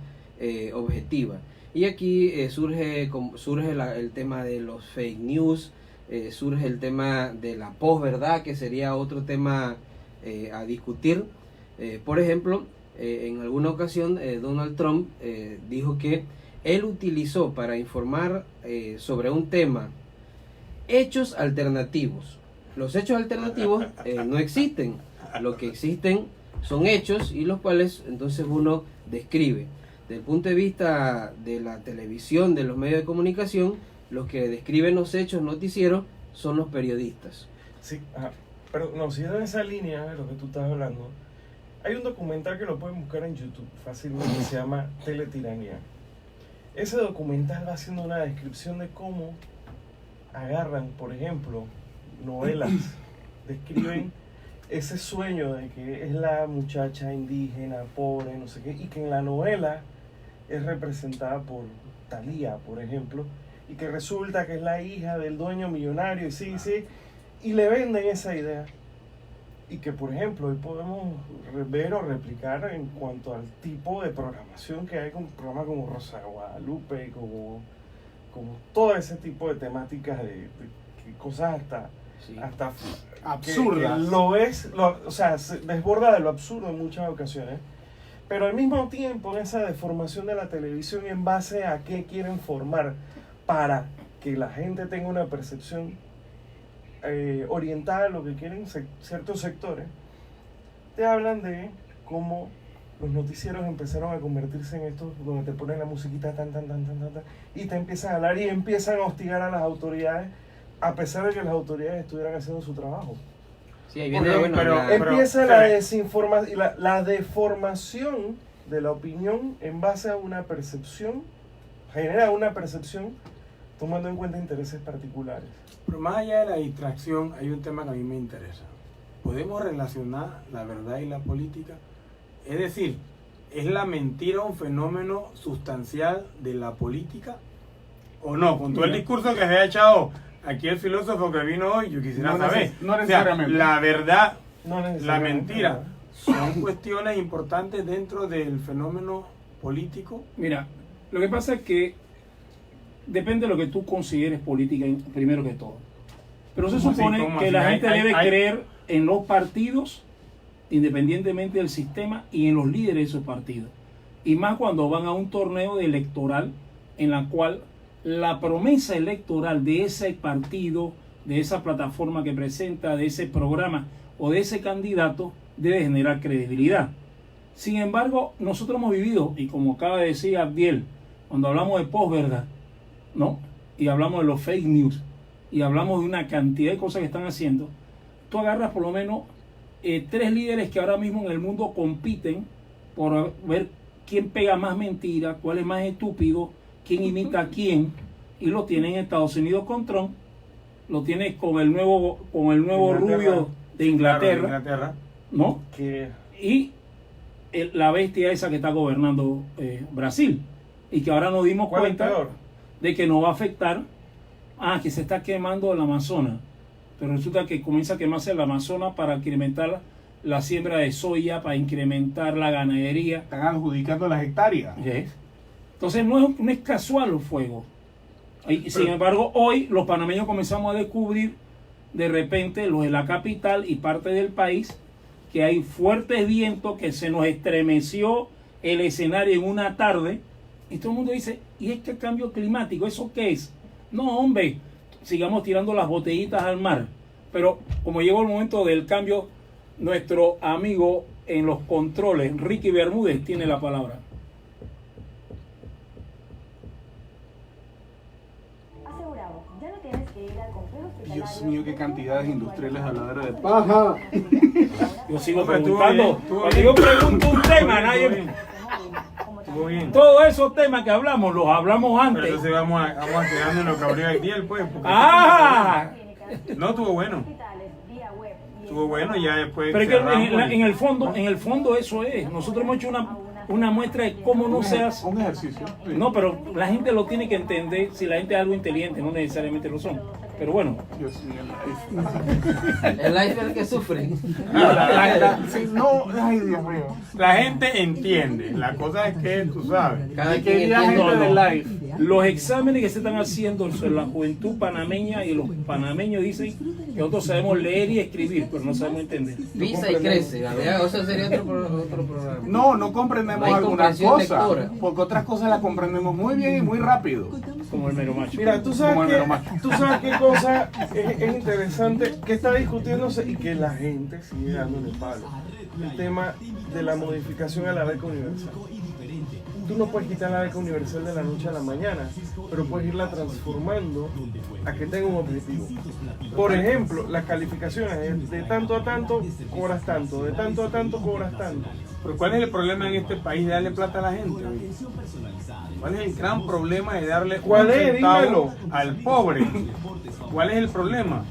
Speaker 1: objetiva. Y aquí surge el tema de los fake news, surge el tema de la posverdad, que sería otro tema a discutir. Por ejemplo, en alguna ocasión Donald Trump dijo que él utilizó para informar sobre un tema hechos alternativos. Los hechos alternativos no existen. Lo que existen son hechos, y los cuales entonces uno describe. Desde el punto de vista de la televisión, de los medios de comunicación, los que describen los hechos noticieros son los periodistas.
Speaker 7: Sí, pero no, siguiendo en esa línea de lo que tú estás hablando, hay un documental que lo pueden buscar en YouTube fácilmente, que se llama Teletiranía. Ese documental va haciendo una descripción de cómo agarran, por ejemplo, novelas, describen ese sueño de que es la muchacha indígena, pobre, no sé qué, y que en la novela es representada por Thalía, por ejemplo, y que resulta que es la hija del dueño millonario, y sí, y le venden esa idea. Y que, por ejemplo, hoy podemos ver o replicar en cuanto al tipo de programación que hay con programas como Rosa de Guadalupe, como todo ese tipo de temáticas de cosas hasta
Speaker 2: Absurdas.
Speaker 7: o sea, se desborda de lo absurdo en muchas ocasiones, pero al mismo tiempo en esa deformación de la televisión, en base a qué quieren formar para que la gente tenga una percepción orientada a lo que quieren ciertos sectores, te hablan de cómo los noticieros empezaron a convertirse en estos donde te ponen la musiquita tan, y te empiezan a hablar y empiezan a hostigar a las autoridades, a pesar de que las autoridades estuvieran haciendo su trabajo.
Speaker 1: Sí, ahí viene,
Speaker 3: Porque-
Speaker 1: bueno,
Speaker 3: pero-
Speaker 1: la-
Speaker 7: Empieza la desinformación y la deformación de la opinión en base a una percepción, genera una percepción tomando en cuenta intereses particulares.
Speaker 3: Pero más allá de la distracción, hay un tema que a mí me interesa. ¿Podemos relacionar la verdad y la política? Es decir, ¿es la mentira un fenómeno sustancial de la política? ¿O no? Con todo el discurso que se ha echado aquí el filósofo que vino hoy, yo quisiera
Speaker 2: No
Speaker 3: saber.
Speaker 2: no
Speaker 3: O sea,
Speaker 2: necesariamente.
Speaker 3: la verdad,
Speaker 7: No
Speaker 3: la
Speaker 7: necesariamente,
Speaker 3: mentira,
Speaker 7: ¿verdad?
Speaker 3: son cuestiones importantes dentro del fenómeno político.
Speaker 5: Mira, lo que pasa es que depende de lo que tú consideres política primero que todo. Pero se
Speaker 3: ¿Cómo así?
Speaker 5: supone
Speaker 3: ¿Cómo
Speaker 5: que
Speaker 3: así?
Speaker 5: la
Speaker 3: Hay-
Speaker 5: gente
Speaker 3: hay-
Speaker 5: debe
Speaker 3: hay-
Speaker 5: creer en los partidos, independientemente del sistema, y en los líderes de esos partidos. Y más cuando van a un torneo electoral en la cual la promesa electoral de ese partido, de esa plataforma que presenta, de ese programa o de ese candidato debe generar credibilidad. Sin embargo, nosotros hemos vivido, y como acaba de decir Abdiel, cuando hablamos de posverdad, ¿no? Y hablamos de los fake news, y hablamos de una cantidad de cosas que están haciendo, tú agarras por lo menos 3 líderes que ahora mismo en el mundo compiten por ver quién pega más mentira, cuál es más estúpido, quién imita a quién, y lo tienen en Estados Unidos con Trump, lo tiene con el nuevo rubio de Inglaterra,
Speaker 3: Claro, de Inglaterra.
Speaker 5: ¿no?
Speaker 7: Que
Speaker 5: Y la bestia esa que está gobernando Brasil, y que ahora nos dimos
Speaker 7: ¿cuál es
Speaker 5: cuenta
Speaker 7: peor?
Speaker 5: de que no va a afectar, que se está quemando el Amazonas, pero resulta que comienza a quemarse el Amazonas para incrementar la siembra de soya, para incrementar la ganadería.
Speaker 2: Están adjudicando las hectáreas.
Speaker 5: ¿Ves? Entonces no es casual los fuegos. Sin embargo, hoy los panameños comenzamos a descubrir de repente, los de la capital y parte del país, que hay fuertes vientos, que se nos estremeció el escenario en una tarde, y todo el mundo dice, ¿y este cambio climático, eso qué es? No, hombre, sigamos tirando las botellitas al mar. Pero como llegó el momento del cambio, nuestro amigo en los controles, Ricky Bermúdez, tiene la palabra.
Speaker 8: Asegurado, ya no tienes que ir al complejo hospitalario.
Speaker 2: Dios mío, qué cantidades industriales habladera de paja.
Speaker 5: Yo sigo
Speaker 3: Hombre, estuvo
Speaker 5: preguntando.
Speaker 3: bien, estuvo
Speaker 5: Cuando
Speaker 3: bien.
Speaker 5: yo pregunto un tema, nadie...
Speaker 3: Estuvo bien.
Speaker 5: Todos esos temas que hablamos, los hablamos
Speaker 3: Pero
Speaker 5: antes.
Speaker 3: entonces vamos a quedarnos en lo que abrió el día, pues. porque-
Speaker 5: ¡Ah!
Speaker 3: No, estuvo bueno. Estuvo bueno y ya después.
Speaker 5: Pero es que
Speaker 3: cerramos y-
Speaker 5: en el fondo eso es. Nosotros hemos hecho una muestra de cómo no se hace.
Speaker 2: Un ejercicio. Sí.
Speaker 5: No, pero la gente lo tiene que entender. Si la gente es algo inteligente, no necesariamente lo son. Pero bueno,
Speaker 2: Dios mío.
Speaker 1: El iceberg que sufre.
Speaker 2: Sí, no, ay, Dios mío.
Speaker 3: La gente entiende. La cosa es que tú sabes.
Speaker 1: Cada
Speaker 2: ¿Y
Speaker 1: quien
Speaker 2: qué día
Speaker 1: entiende.
Speaker 2: gente
Speaker 5: no,
Speaker 2: del
Speaker 5: no.
Speaker 2: live?
Speaker 5: Los exámenes que se están haciendo sobre la juventud panameña, y los panameños dicen que nosotros sabemos leer y escribir, pero no sabemos entender.
Speaker 1: Pisa y crece. ¿Verdad? Eso sería otro programa.
Speaker 2: No comprendemos
Speaker 1: No hay
Speaker 2: algunas
Speaker 1: comprensión
Speaker 2: cosas,
Speaker 1: lectora.
Speaker 2: porque otras cosas las comprendemos muy bien y muy rápido.
Speaker 5: Como el mero macho.
Speaker 7: Mira, tú
Speaker 2: Como el
Speaker 7: sabes,
Speaker 2: mero
Speaker 7: tú sabes qué cosa es interesante que está discutiéndose y que la gente sigue dándole palo. El tema de la modificación a la beca universal. Tú no puedes quitar la beca universal de la noche a la mañana, pero puedes irla transformando a que tenga un objetivo. Por ejemplo, las calificaciones es de tanto a tanto cobras tanto, de tanto a tanto cobras tanto.
Speaker 3: Pero ¿cuál es el problema en este país de darle plata a la gente? Oye? ¿Cuál es el gran problema de darle
Speaker 7: ¿Cuál
Speaker 3: un
Speaker 7: es?
Speaker 3: centavo
Speaker 7: Dímelo.
Speaker 3: al pobre? ¿Cuál es el problema?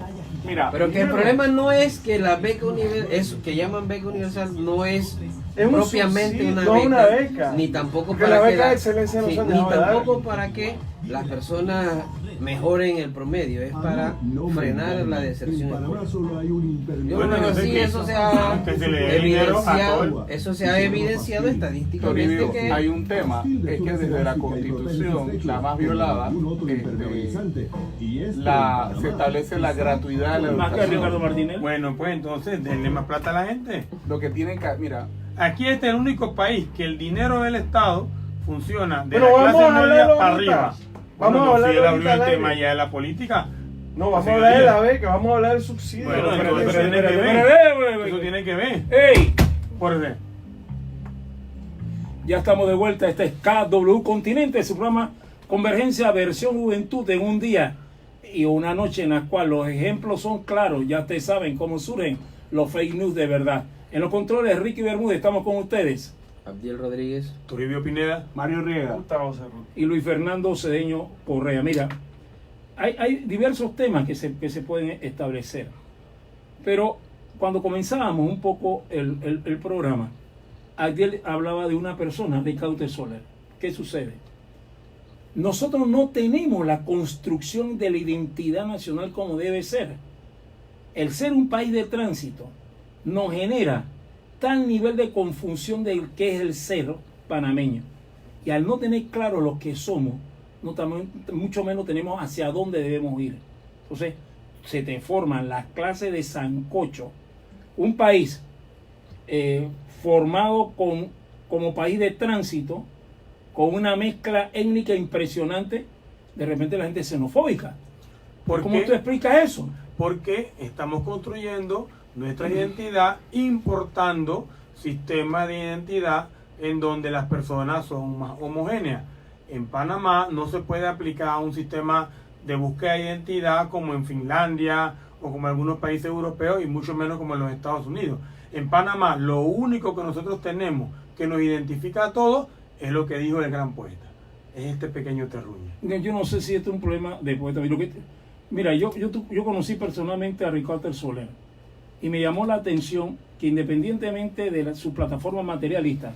Speaker 5: Mira,
Speaker 1: Pero que el problema no es que la beca universal, eso que llaman beca universal, no es
Speaker 7: Es un
Speaker 1: propiamente
Speaker 7: subsidio,
Speaker 1: una,
Speaker 7: no
Speaker 1: beca,
Speaker 7: una beca.
Speaker 1: ni tampoco
Speaker 7: Porque
Speaker 1: para
Speaker 7: la
Speaker 1: que
Speaker 7: beca de excelencia no se han
Speaker 1: ni
Speaker 7: dejado de dar.
Speaker 1: tampoco para que las personas mejoren el promedio, es para frenar la deserción escolar.
Speaker 6: Solo hay un
Speaker 1: Yo
Speaker 6: impermeable.
Speaker 3: Bueno,
Speaker 1: creo
Speaker 3: no
Speaker 1: que
Speaker 3: sé
Speaker 1: sí,
Speaker 3: qué.
Speaker 1: eso se ha
Speaker 3: Que se le dé dinero a todo
Speaker 1: evidenciado, eso se ha evidenciado estadísticamente
Speaker 2: Toribio,
Speaker 1: que
Speaker 2: hay un tema, es que desde la Constitución, la más violada, se establece la gratuidad de la
Speaker 5: más que Ricardo
Speaker 2: educación.
Speaker 5: Martínez.
Speaker 3: Bueno, pues entonces denle más plata a la gente.
Speaker 2: Lo que tienen que, mira,
Speaker 3: Aquí este es el único país que el dinero del Estado funciona de
Speaker 7: Pero
Speaker 3: la
Speaker 7: vamos
Speaker 3: clase
Speaker 7: a
Speaker 3: media
Speaker 7: hablarlo
Speaker 3: para
Speaker 7: ahorita.
Speaker 3: arriba.
Speaker 7: Vamos a
Speaker 3: no,
Speaker 7: hablarlo
Speaker 3: si él abrió
Speaker 7: ahorita
Speaker 3: el
Speaker 7: al
Speaker 3: tema
Speaker 7: aire.
Speaker 3: ya de la política.
Speaker 7: No, vamos
Speaker 3: Así
Speaker 7: a hablar
Speaker 3: que
Speaker 7: de la
Speaker 3: diga.
Speaker 7: beca, vamos a hablar del subsidio.
Speaker 3: Bueno,
Speaker 7: Espérate,
Speaker 3: entonces
Speaker 7: espérate,
Speaker 3: tiene que
Speaker 7: espérate,
Speaker 3: ver.
Speaker 7: espérate.
Speaker 3: Eso tiene que ver.
Speaker 5: ¡Ey!
Speaker 3: Por eso.
Speaker 5: Ya estamos de vuelta. Este es KW Continente, su programa Convergencia Versión Juventud, en un día y una noche en la cual los ejemplos son claros. Ya ustedes saben cómo surgen los fake news de verdad. En los controles, Ricky Bermúdez, estamos con ustedes.
Speaker 1: Abdiel Rodríguez.
Speaker 3: Toribio Pineda.
Speaker 2: Mario Riega.
Speaker 7: Gustavo Cerro.
Speaker 5: Y Luis Fernando Cedeño Correa. Mira, hay diversos temas que se pueden establecer. Pero cuando comenzábamos un poco el programa, Abdiel hablaba de una persona, Ricardo Soler. ¿Qué sucede? Nosotros no tenemos la construcción de la identidad nacional como debe ser. El ser un país de tránsito nos genera tal nivel de confusión del que es el ser panameño. Y al no tener claro lo que somos, mucho menos tenemos hacia dónde debemos ir. Entonces, se te forman las clases de sancocho. Un país formado como país de tránsito, con una mezcla étnica impresionante, de repente la gente es xenofóbica.
Speaker 3: ¿Por
Speaker 5: ¿Cómo
Speaker 3: qué?
Speaker 5: tú explicas eso?
Speaker 3: Porque estamos construyendo nuestra identidad importando sistemas de identidad en donde las personas son más homogéneas. En Panamá no se puede aplicar un sistema de búsqueda de identidad como en Finlandia o como en algunos países europeos y mucho menos como en los Estados Unidos. En Panamá lo único que nosotros tenemos que nos identifica a todos es lo que dijo el gran poeta. Es este pequeño terruño.
Speaker 5: Yo no sé si esto es un problema de poeta. Mira, yo conocí personalmente a Ricardo Soler y me llamó la atención que independientemente de su plataforma materialista,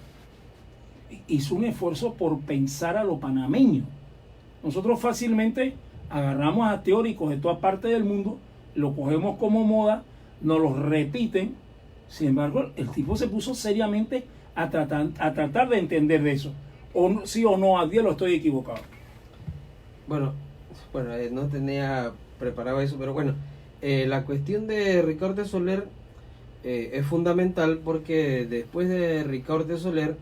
Speaker 5: hizo un esfuerzo por pensar a lo panameño. Nosotros fácilmente agarramos a teóricos de toda parte del mundo, lo cogemos como moda, nos los repiten. Sin embargo, el tipo se puso seriamente a tratar de entender de eso. O sí o no, a día lo estoy equivocado.
Speaker 1: Bueno, no tenía preparado eso, pero bueno, la cuestión de Ricardo Soler es fundamental porque después de Ricardo Soler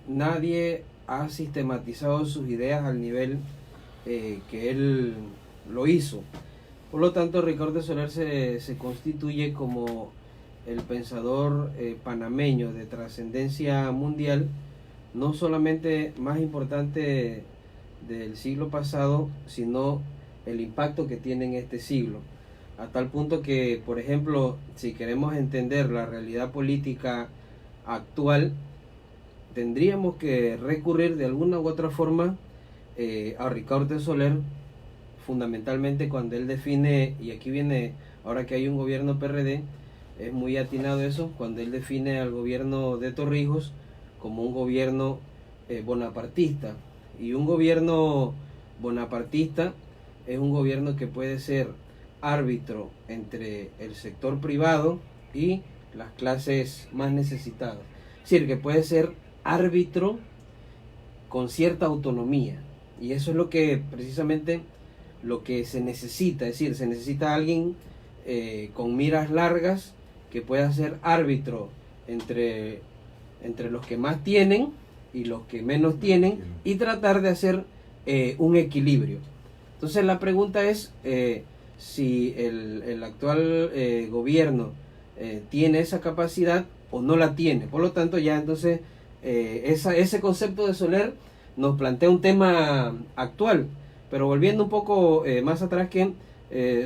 Speaker 1: nadie ha sistematizado sus ideas al nivel que él lo hizo. Por lo tanto, Ricardo Soler se constituye como el pensador panameño de trascendencia mundial, no solamente más importante del siglo pasado, sino el impacto que tiene en este siglo. A tal punto que, por ejemplo, si queremos entender la realidad política actual, tendríamos que recurrir de alguna u otra forma a Ricardo Soler, fundamentalmente cuando él define, y aquí viene, ahora que hay un gobierno PRD, es muy atinado eso, cuando él define al gobierno de Torrijos como un gobierno bonapartista. Y un gobierno bonapartista es un gobierno que puede ser árbitro entre el sector privado y las clases más necesitadas. Es decir, que puede ser árbitro con cierta autonomía. Y eso es lo que precisamente lo que se necesita. Es decir, se necesita alguien con miras largas que pueda ser árbitro entre los que más tienen y los que menos tienen y tratar de hacer un equilibrio. Entonces la pregunta es si el actual gobierno tiene esa capacidad o no la tiene. Por lo tanto, ya entonces ese concepto de Soler nos plantea un tema actual. Pero volviendo un poco más atrás, que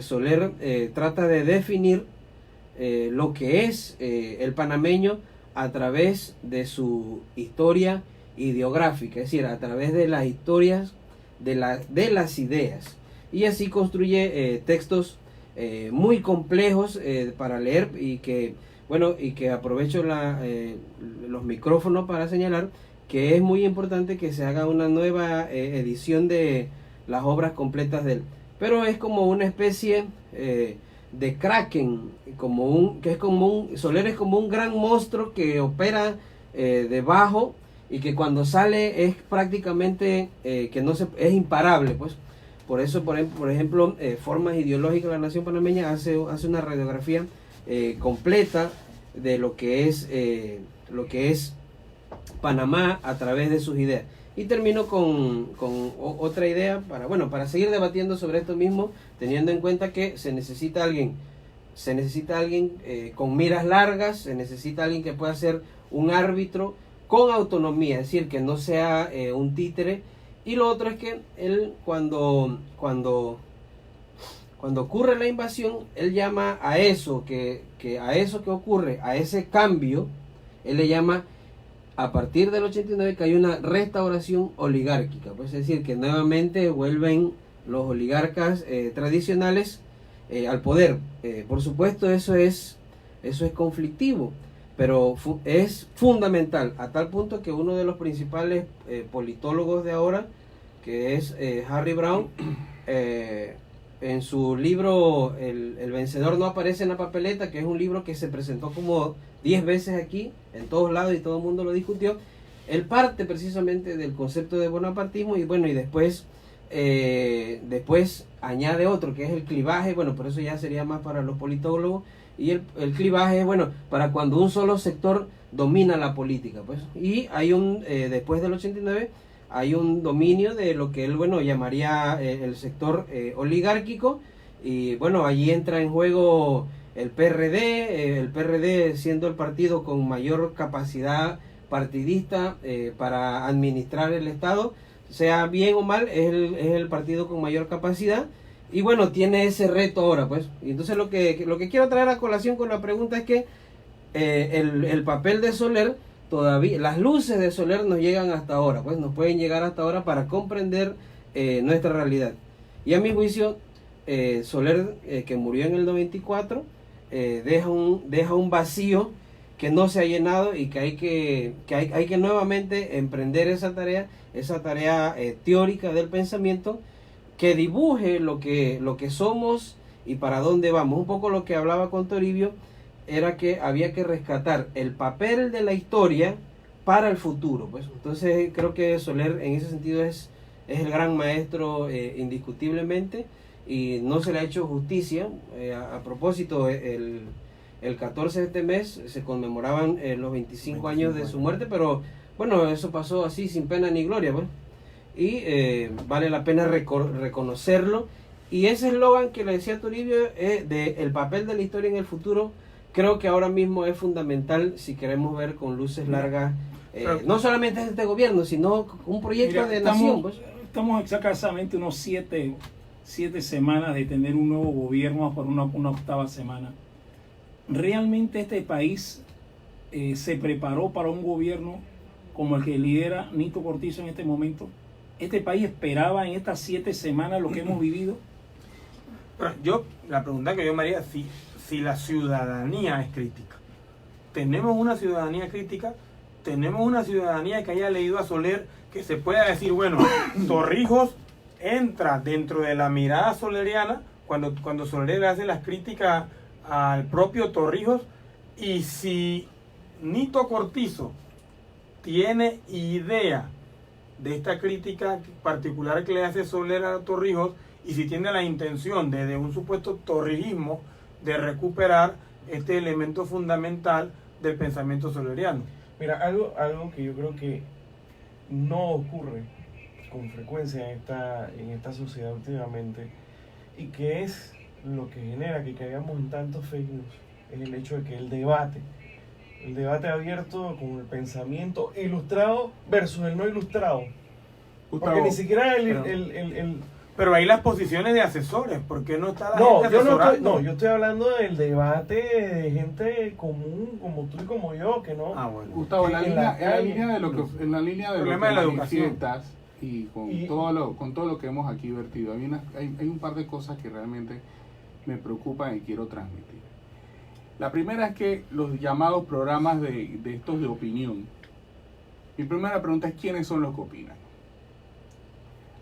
Speaker 1: Soler trata de definir lo que es el panameño a través de su historia ideográfica, es decir, a través de las historias de las ideas, y así construye textos muy complejos para leer, y que aprovecho los micrófonos para señalar que es muy importante que se haga una nueva edición de las obras completas de él, pero es como una especie de kraken, Soler es como un gran monstruo que opera debajo, y que cuando sale es prácticamente es imparable, pues. Por eso, por ejemplo, Formas Ideológicas de la Nación Panameña hace una radiografía completa de lo que es Panamá a través de sus ideas. Y termino con otra idea para seguir debatiendo sobre esto mismo, teniendo en cuenta que se necesita alguien con miras largas, se necesita alguien que pueda ser un árbitro con autonomía, es decir, que no sea un títere. Y lo otro es que él cuando ocurre la invasión, él llama a eso que ocurre, a ese cambio, él le llama, a partir del 89, que hay una restauración oligárquica, pues, es decir, que nuevamente vuelven los oligarcas tradicionales al poder. Por supuesto, eso es conflictivo, pero es fundamental, a tal punto que uno de los principales politólogos de ahora, que es Harry Brown, en su libro El vencedor no aparece en la papeleta, que es un libro que se presentó como 10 veces aquí, en todos lados, y todo el mundo lo discutió, él parte precisamente del concepto de bonapartismo, y después añade otro, que es el clivaje. Por eso ya sería más para los politólogos, y el clivaje es para cuando un solo sector domina la política, pues. Y hay después del 89 hay un dominio de lo que él llamaría el sector oligárquico, y allí entra en juego el PRD siendo el partido con mayor capacidad partidista para administrar el Estado, sea bien o mal, es el partido con mayor capacidad. Y tiene ese reto ahora, pues. Y entonces lo que quiero traer a colación con la pregunta es que el papel de Soler, todavía, las luces de Soler nos llegan hasta ahora, pues nos pueden llegar hasta ahora para comprender nuestra realidad. Y a mi juicio, Soler, que murió en el 94, deja un vacío que no se ha llenado y que hay que nuevamente emprender esa tarea teórica del pensamiento, que dibuje lo que somos y para dónde vamos. Un poco lo que hablaba con Toribio era que había que rescatar el papel de la historia para el futuro, pues. Entonces creo que Soler en ese sentido es el gran maestro, indiscutiblemente, y no se le ha hecho justicia. A propósito, el 14 de este mes se conmemoraban los 25 años de su muerte, pero bueno, eso pasó así sin pena ni gloria, pues. Y vale la pena reconocerlo. Y ese eslogan que le decía Toribio, de el papel de la historia en el futuro, creo que ahora mismo es fundamental si queremos ver con luces largas, no solamente este gobierno, sino un proyecto de nación, pues.
Speaker 5: Estamos exactamente unos 7 semanas de tener un nuevo gobierno por una 8ª semana. ¿Realmente este país se preparó para un gobierno como el que lidera Nito Cortizo en este momento? ¿Este país esperaba en estas 7 semanas lo que hemos vivido?
Speaker 3: La pregunta que yo me haría, si la ciudadanía es crítica. ¿Tenemos una ciudadanía crítica? ¿Tenemos una ciudadanía que haya leído a Soler, que se pueda decir, bueno, Torrijos entra dentro de la mirada soleriana cuando Soler le hace las críticas al propio Torrijos? Y si Nito Cortizo tiene idea de esta crítica particular que le hace Soler a Torrijos, y si tiene la intención de un supuesto torrijismo de recuperar este elemento fundamental del pensamiento soleriano.
Speaker 7: Mira, algo que yo creo que no ocurre con frecuencia en esta sociedad últimamente, y que es lo que genera que caigamos en tantos fake news, es el hecho de que el debate abierto con el pensamiento ilustrado versus el no ilustrado,
Speaker 2: Gustavo,
Speaker 7: porque ni siquiera
Speaker 3: pero hay las posiciones de asesores, ¿por qué no está la gente asesorando?
Speaker 7: yo estoy hablando del debate de gente común como tú y como yo, que no.
Speaker 3: Bueno.
Speaker 2: Gustavo, en la línea de lo que
Speaker 3: Problema de la educación.
Speaker 2: manifiestas y con todo lo que hemos aquí vertido, hay un par de cosas que realmente me preocupan y quiero transmitir. La primera es que los llamados programas de estos de opinión, mi primera pregunta es ¿quiénes son los que opinan?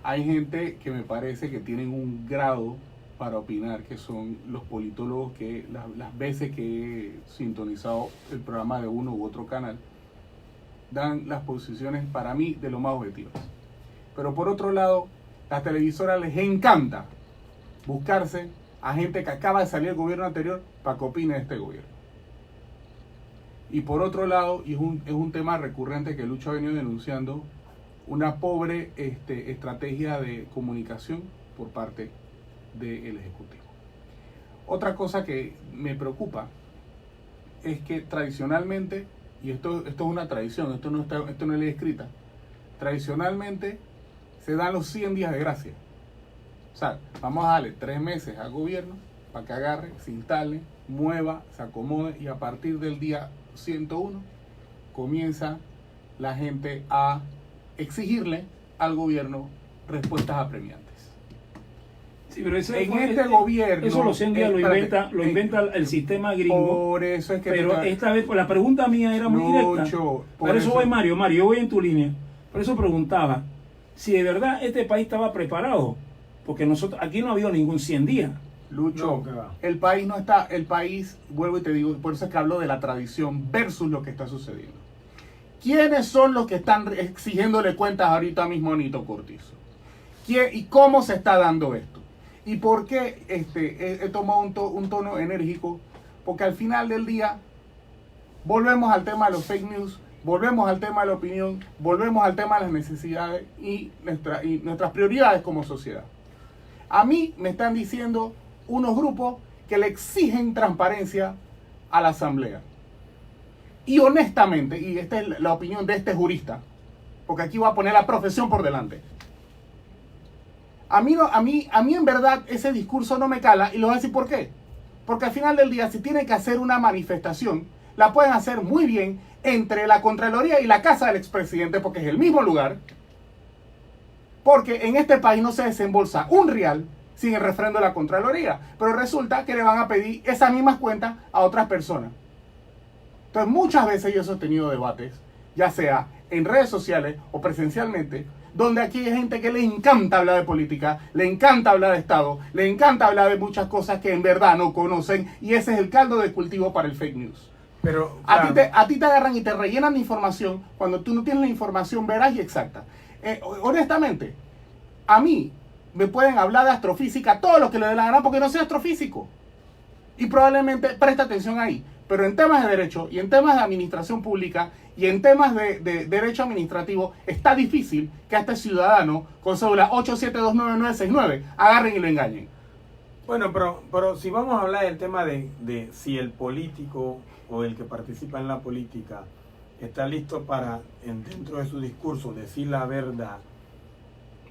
Speaker 2: Hay gente que me parece que tienen un grado para opinar, que son los politólogos que las veces que he sintonizado el programa de uno u otro canal, dan las posiciones para mí de lo más objetivas. Pero por otro lado, las televisoras les encanta buscarse a gente que acaba de salir del gobierno anterior para que opine de este gobierno. Y por otro lado, y es un tema recurrente que Lucho ha venido denunciando, una pobre estrategia de comunicación por parte del Ejecutivo. Otra cosa que me preocupa es que tradicionalmente, y esto es una tradición, esto no es ley escrita, tradicionalmente se dan los 100 días de gracia. O sea, vamos a darle 3 meses al gobierno para que agarre, se instale, mueva, se acomode, y a partir del día 101 comienza la gente a exigirle al gobierno respuestas apremiantes.
Speaker 5: Sí, pero eso
Speaker 2: gobierno,
Speaker 5: eso los 100 días lo inventa el sistema gringo.
Speaker 2: Por eso es que
Speaker 5: pero esta vez, la pregunta mía era muy directa. Por eso voy, Mario, yo voy en tu línea. Por eso preguntaba si de verdad este país estaba preparado, porque nosotros aquí no ha habido ningún 100 días.
Speaker 2: Lucho, el país no está, vuelvo y te digo, por eso es que hablo de la tradición versus lo que está sucediendo. ¿Quiénes son los que están exigiéndole cuentas ahorita mismo a Nito Cortizo? ¿Y cómo se está dando esto? ¿Y por qué he tomado un tono enérgico? Porque al final del día volvemos al tema de los fake news, volvemos al tema de la opinión, volvemos al tema de las necesidades y nuestras prioridades como sociedad. A mí me están diciendo unos grupos que le exigen transparencia a la Asamblea. Y honestamente, y esta es la opinión de este jurista, porque aquí voy a poner la profesión por delante. A mí en verdad ese discurso no me cala, y les voy a decir por qué. Porque al final del día, si tienen que hacer una manifestación, la pueden hacer muy bien entre la Contraloría y la casa del expresidente, porque es el mismo lugar. Porque en este país no se desembolsa un real sin el refrendo de la Contraloría. Pero resulta que le van a pedir esas mismas cuentas a otras personas. Entonces muchas veces yo he sostenido debates, ya sea en redes sociales o presencialmente, donde aquí hay gente que le encanta hablar de política, le encanta hablar de Estado, le encanta hablar de muchas cosas que en verdad no conocen, y ese es el caldo de cultivo para el fake news.
Speaker 3: Pero
Speaker 2: A ti te agarran y te rellenan de información cuando tú no tienes la información veraz y exacta. Honestamente, a mí me pueden hablar de astrofísica todo lo que le dé la gana porque no soy astrofísico. Y probablemente presta atención ahí. Pero en temas de derecho y en temas de administración pública y en temas de derecho administrativo está difícil que a este ciudadano con cédula 8729969 agarren y lo engañen.
Speaker 3: bueno, pero si vamos a hablar del tema de si el político o el que participa en la política está listo para, dentro de su discurso, decir la verdad,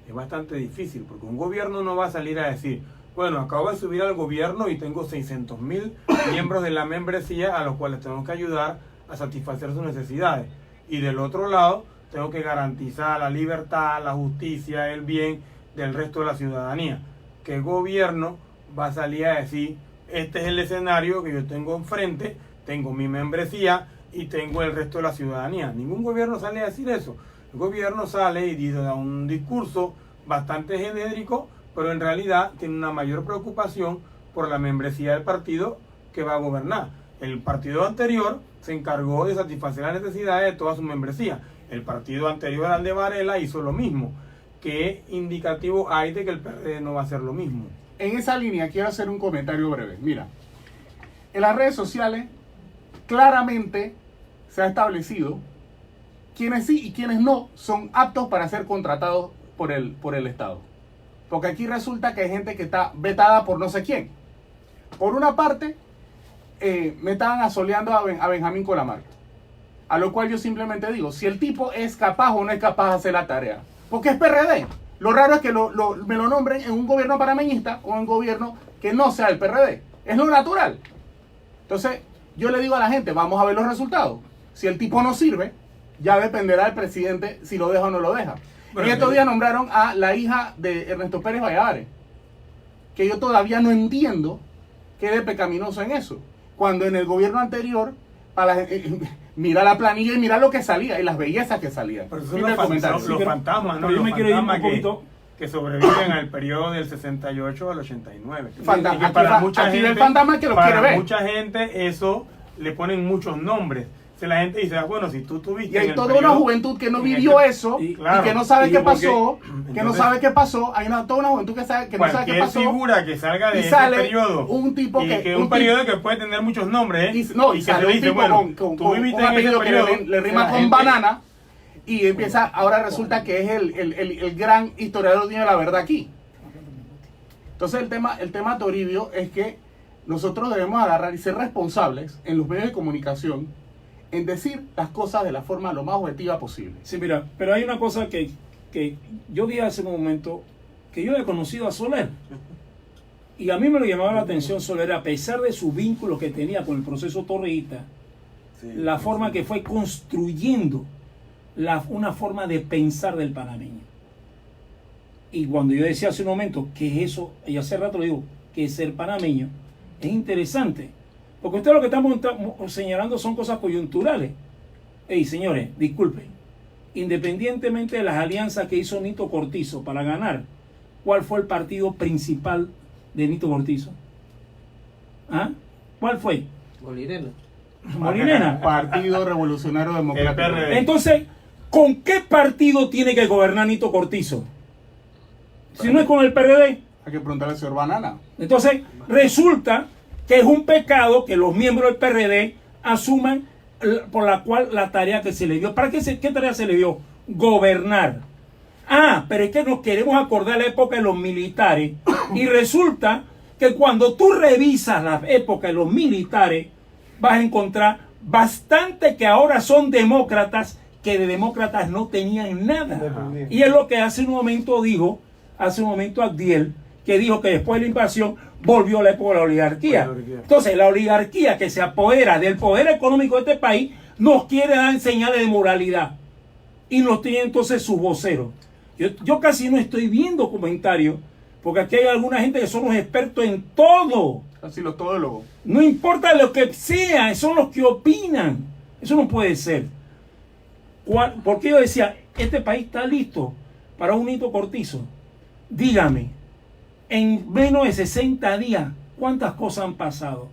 Speaker 3: es bastante difícil, porque un gobierno no va a salir a decir, bueno, acabo de subir al gobierno y tengo 600.000 miembros de la membresía a los cuales tengo que ayudar a satisfacer sus necesidades. Y del otro lado, tengo que garantizar la libertad, la justicia, el bien del resto de la ciudadanía. ¿Qué gobierno va a salir a decir, este es el escenario que yo tengo enfrente, tengo mi membresía y tengo el resto de la ciudadanía? Ningún gobierno sale a decir eso. El gobierno sale y dice un discurso bastante genérico, pero en realidad tiene una mayor preocupación por la membresía del partido que va a gobernar. El partido anterior se encargó de satisfacer las necesidades de toda su membresía. El partido anterior al de Varela hizo lo mismo. ¿Qué indicativo hay de que el PRD no va a hacer lo mismo?
Speaker 2: En esa línea quiero hacer un comentario breve. Mira, en las redes sociales claramente se ha establecido quienes sí y quienes no son aptos para ser contratados por el Estado. Porque aquí resulta que hay gente que está vetada por no sé quién. Por una parte, me estaban asoleando a Benjamín Colamar. A lo cual yo simplemente digo, si el tipo es capaz o no es capaz de hacer la tarea. Porque es PRD. Lo raro es que me lo nombren en un gobierno panameñista o en un gobierno que no sea el PRD. Es lo natural. Entonces, yo le digo a la gente, vamos a ver los resultados. Si el tipo no sirve, ya dependerá del presidente si lo deja o no lo deja.
Speaker 3: Bueno,
Speaker 2: y estos días nombraron a la hija de Ernesto Pérez Valladares, que yo todavía no entiendo qué de pecaminoso en eso. Cuando en el gobierno anterior, mira la planilla y mira lo que salía y las bellezas que salían.
Speaker 3: Pero son los fantasmas, ¿no?
Speaker 5: Pero yo me quiero ir un poquito
Speaker 3: que sobreviven al periodo del 68 al 89.
Speaker 2: Fantasma.
Speaker 3: Y que para mucha
Speaker 2: aquí
Speaker 3: gente,
Speaker 2: el fantasma que lo quiere ver.
Speaker 3: mucha gente eso le ponen muchos nombres. Si la gente dice, bueno, si tú tuviste...
Speaker 2: Y hay toda una juventud que no vivió eso y que no sabe qué pasó, que no sabe qué pasó. Hay toda una juventud que no sabe qué pasó.
Speaker 3: Figura que salga de ese periodo.
Speaker 2: Un tipo que...
Speaker 3: un periodo que puede tener muchos nombres, ¿eh?
Speaker 2: Y sale un tipo con un apellido que le rima con banana y empieza... Ahora resulta que es el gran historiador de la verdad aquí. Entonces el tema Toribio es que nosotros debemos agarrar y ser responsables en los medios de comunicación en decir las cosas de la forma lo más objetiva posible.
Speaker 5: Sí, mira, pero hay una cosa que yo dije hace un momento, que yo he conocido a Soler. Y a mí me lo llamaba la atención Soler, a pesar de su vínculo que tenía con el proceso torreísta, la forma que fue construyendo una forma de pensar del panameño. Y cuando yo decía hace un momento que eso, y hace rato lo digo, que ser panameño es interesante. Porque ustedes lo que estamos señalando son cosas coyunturales. Ey, señores, disculpen. Independientemente de las alianzas que hizo Nito Cortizo para ganar, ¿cuál fue el partido principal de Nito Cortizo? ¿Ah? ¿Cuál fue?
Speaker 1: Molinena.
Speaker 5: Molinena.
Speaker 2: Partido Revolucionario Democrático.
Speaker 5: Entonces, ¿con qué partido tiene que gobernar Nito Cortizo? Si no es con el PRD.
Speaker 2: Hay que preguntarle al señor Banana.
Speaker 5: Entonces, resulta que es un pecado que los miembros del PRD asuman por la cual la tarea que se le dio. ¿Para qué tarea se le dio? Gobernar. Ah, pero es que nos queremos acordar la época de los militares y resulta que cuando tú revisas la época de los militares vas a encontrar bastante que ahora son demócratas que de demócratas no tenían nada. Y es lo que hace un momento Abdiel, que dijo que después de la invasión volvió la época de la oligarquía. Entonces, la oligarquía que se apodera del poder económico de este país nos quiere dar señales de moralidad. Y nos tiene entonces sus voceros. Yo casi no estoy viendo comentarios Porque aquí hay alguna gente que son los expertos en todo.
Speaker 2: Así los todólogos.
Speaker 5: No importa lo que sea, son los que opinan. Eso no puede ser. Porque yo decía, este país está listo para un hito Cortizo. Dígame, en menos de 60 días, ¿cuántas cosas han pasado?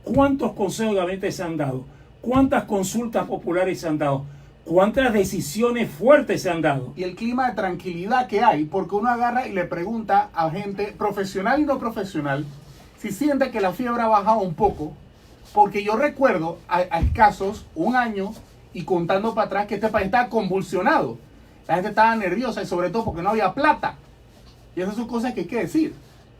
Speaker 5: ¿Cuántos consejos de gabinete se han dado? ¿Cuántas consultas populares se han dado? ¿Cuántas decisiones fuertes se han dado?
Speaker 2: Y el clima de tranquilidad que hay, porque uno agarra y le pregunta a gente profesional y no profesional si siente que la fiebre ha bajado un poco, porque yo recuerdo a escasos un año y contando para atrás que este país estaba convulsionado. La gente estaba nerviosa y sobre todo porque no había plata. Y esas son cosas que hay que decir.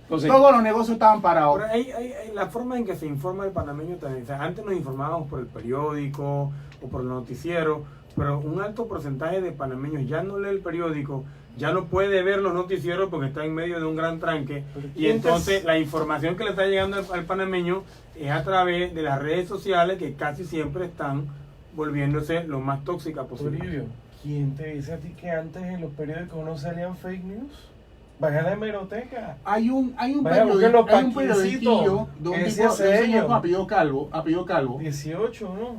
Speaker 5: Entonces,
Speaker 2: todos los negocios estaban parados.
Speaker 3: Pero hay la forma en que se informa el panameño también. O sea, antes nos informábamos por el periódico o por el noticiero, pero un alto porcentaje de panameños ya no lee el periódico, ya no puede ver los noticieros porque está en medio de un gran tranque. Y entonces la información que le está llegando al panameño es a través de las redes sociales, que casi siempre están volviéndose lo más tóxicas posible.
Speaker 7: Toribio, ¿quién te dice a ti que antes en los periódicos no salían fake news? Vaya a la hemeroteca.
Speaker 2: Hay un
Speaker 7: Vaya, busque los
Speaker 2: periodiquillo de un
Speaker 7: que
Speaker 2: tipo
Speaker 7: decía
Speaker 2: de un señor
Speaker 7: sello.
Speaker 2: con apellido Calvo.
Speaker 7: 18, ¿no?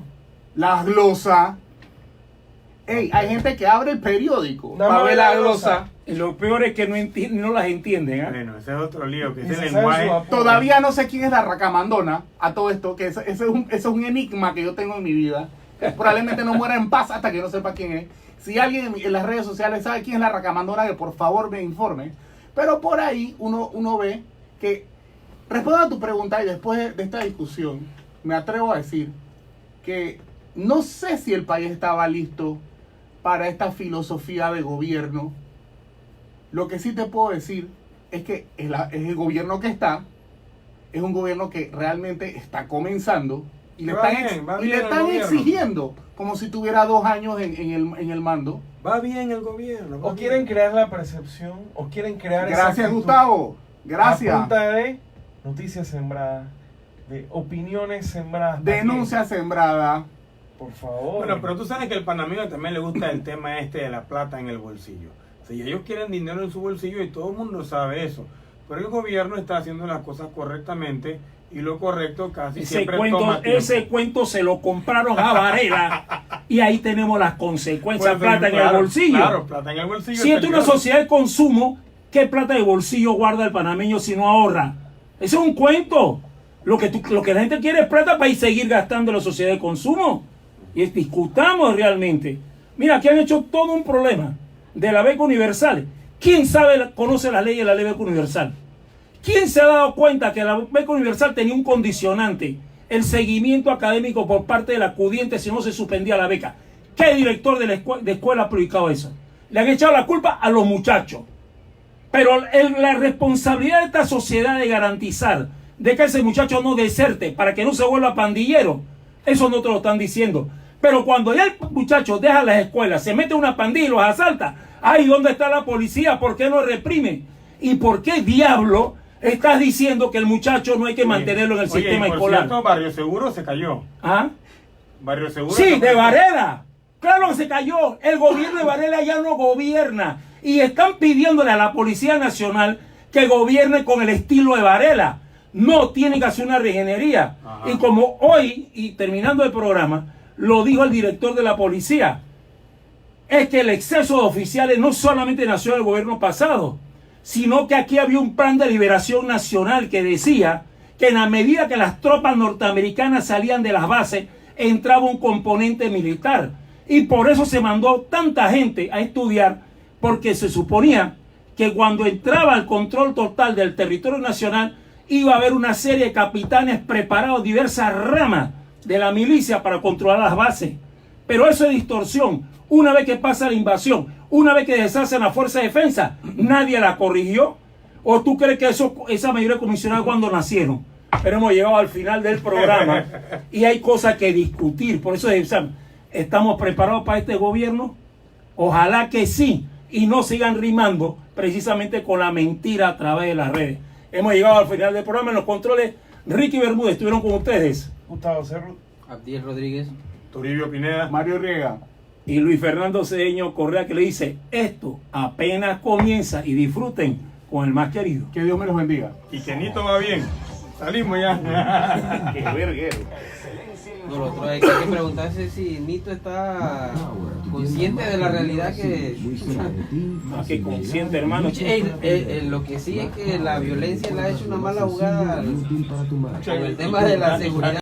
Speaker 2: La glosa. Ey, hay gente que abre el periódico
Speaker 7: Nada
Speaker 2: para
Speaker 7: más
Speaker 2: ver la glosa.
Speaker 5: y lo peor es que no las entienden. ¿Eh?
Speaker 3: Bueno, ese es otro lío, que
Speaker 7: Y
Speaker 3: ese
Speaker 7: se sabe
Speaker 3: lenguaje...
Speaker 7: su apodo.
Speaker 2: Todavía no sé quién es la racamandona a todo esto, que ese es un enigma que yo tengo en mi vida. Que probablemente no muera en paz hasta que no sepa quién es. Si alguien en las redes sociales sabe quién es la racamandona, que por favor me informe. Pero por ahí uno ve que, respondiendo a tu pregunta y después de esta discusión, me atrevo a decir que no sé si el país estaba listo para esta filosofía de gobierno. Lo que sí te puedo decir es que es el gobierno que está, es un gobierno que realmente está comenzando y le
Speaker 3: Va
Speaker 2: están,
Speaker 3: bien,
Speaker 2: y le
Speaker 3: el
Speaker 2: están
Speaker 3: gobierno.
Speaker 2: exigiendo como si tuviera 2 años en el mando.
Speaker 3: Va bien el gobierno. va
Speaker 7: O
Speaker 3: bien.
Speaker 7: quieren crear la percepción, o quieren crear esa
Speaker 2: Gracias,
Speaker 7: actitud
Speaker 2: Gustavo. Gracias.
Speaker 7: a punta de noticias sembradas, de opiniones sembradas.
Speaker 2: Denuncia sembrada.
Speaker 7: Por favor.
Speaker 3: Bueno, pero tú sabes que al panameño también le gusta el tema este de la plata en el bolsillo. O sea, ellos quieren dinero en su bolsillo y todo el mundo sabe eso. Pero el gobierno está haciendo las cosas correctamente y lo correcto casi siempre toma tiempo.
Speaker 5: Ese cuento se lo compraron a Varela y ahí tenemos las consecuencias.
Speaker 3: Pues,
Speaker 5: plata en el
Speaker 3: claro,
Speaker 5: bolsillo.
Speaker 3: Claro, plata en el bolsillo.
Speaker 5: Si
Speaker 3: es
Speaker 5: esto es una
Speaker 3: peligroso.
Speaker 5: sociedad de consumo, ¿qué plata de bolsillo guarda el panameño si no ahorra? Ese es un cuento. Lo que la gente quiere es plata para ir seguir gastando en la sociedad de consumo. Y discutamos realmente. Mira, aquí han hecho todo un problema de la beca universal. ¿Quién conoce la ley de la beca universal? ¿Quién se ha dado cuenta que la beca universal tenía un condicionante? El seguimiento académico por parte del acudiente si no se suspendía la beca. ¿Qué director de escuela ha publicado eso? Le han echado la culpa a los muchachos. Pero la responsabilidad de esta sociedad de garantizar de que ese muchacho no deserte para que no se vuelva pandillero, eso no te lo están diciendo. Pero cuando ya el muchacho deja las escuelas, se mete en una pandilla y los asalta, ¡ay! ¿Dónde está la policía? ¿Por qué no reprime? ¿Y por qué diablo estás diciendo que el muchacho no hay que mantenerlo en el sistema
Speaker 3: y por
Speaker 5: escolar?
Speaker 3: cierto, Barrio Seguro se cayó.
Speaker 5: ¿Ah?
Speaker 3: Barrio Seguro.
Speaker 5: Sí, de Varela. Claro que se cayó. El gobierno de Varela ya no gobierna. Y están pidiéndole a la Policía Nacional que gobierne con el estilo de Varela. No, tienen que hacer una regenería.
Speaker 3: Ajá.
Speaker 5: Y como hoy, y terminando el programa, lo dijo el director de la policía, es que el exceso de oficiales no solamente nació del gobierno pasado, sino que aquí había un plan de liberación nacional que decía que en la medida que las tropas norteamericanas salían de las bases, entraba un componente militar. Y por eso se mandó tanta gente a estudiar, porque se suponía que cuando entraba el control total del territorio nacional, iba a haber una serie de capitanes preparados, diversas ramas de la milicia para controlar las bases. Pero eso es distorsión. Una vez que pasa la invasión, una vez que deshacen la fuerza de defensa, nadie la corrigió. ¿O tú crees que esa mayoría comisionada cuando nacieron? Pero hemos llegado al final del programa y hay cosas que discutir. Por eso estamos preparados para este gobierno. Ojalá que sí, y no sigan rimando precisamente con la mentira a través de las redes. Hemos llegado al final del programa. En los controles, Ricky Bermúdez estuvieron con ustedes.
Speaker 7: Gustavo Cerro.
Speaker 1: Abdiel Rodríguez.
Speaker 3: Toribio Pineda.
Speaker 2: Mario Riega.
Speaker 5: Y Luis Fernando Cedeño Correa, que le dice, esto apenas comienza, y disfruten con el más querido.
Speaker 2: Que Dios me los bendiga.
Speaker 3: Y que Nito va bien. Salimos ya.
Speaker 2: Qué verguero.
Speaker 1: No, lo otro hay que preguntarse si Nito está consciente de la realidad que...
Speaker 5: Más que consciente, hermano.
Speaker 1: Lo que sí es que la violencia le ha hecho una mala jugada con el tema de la seguridad.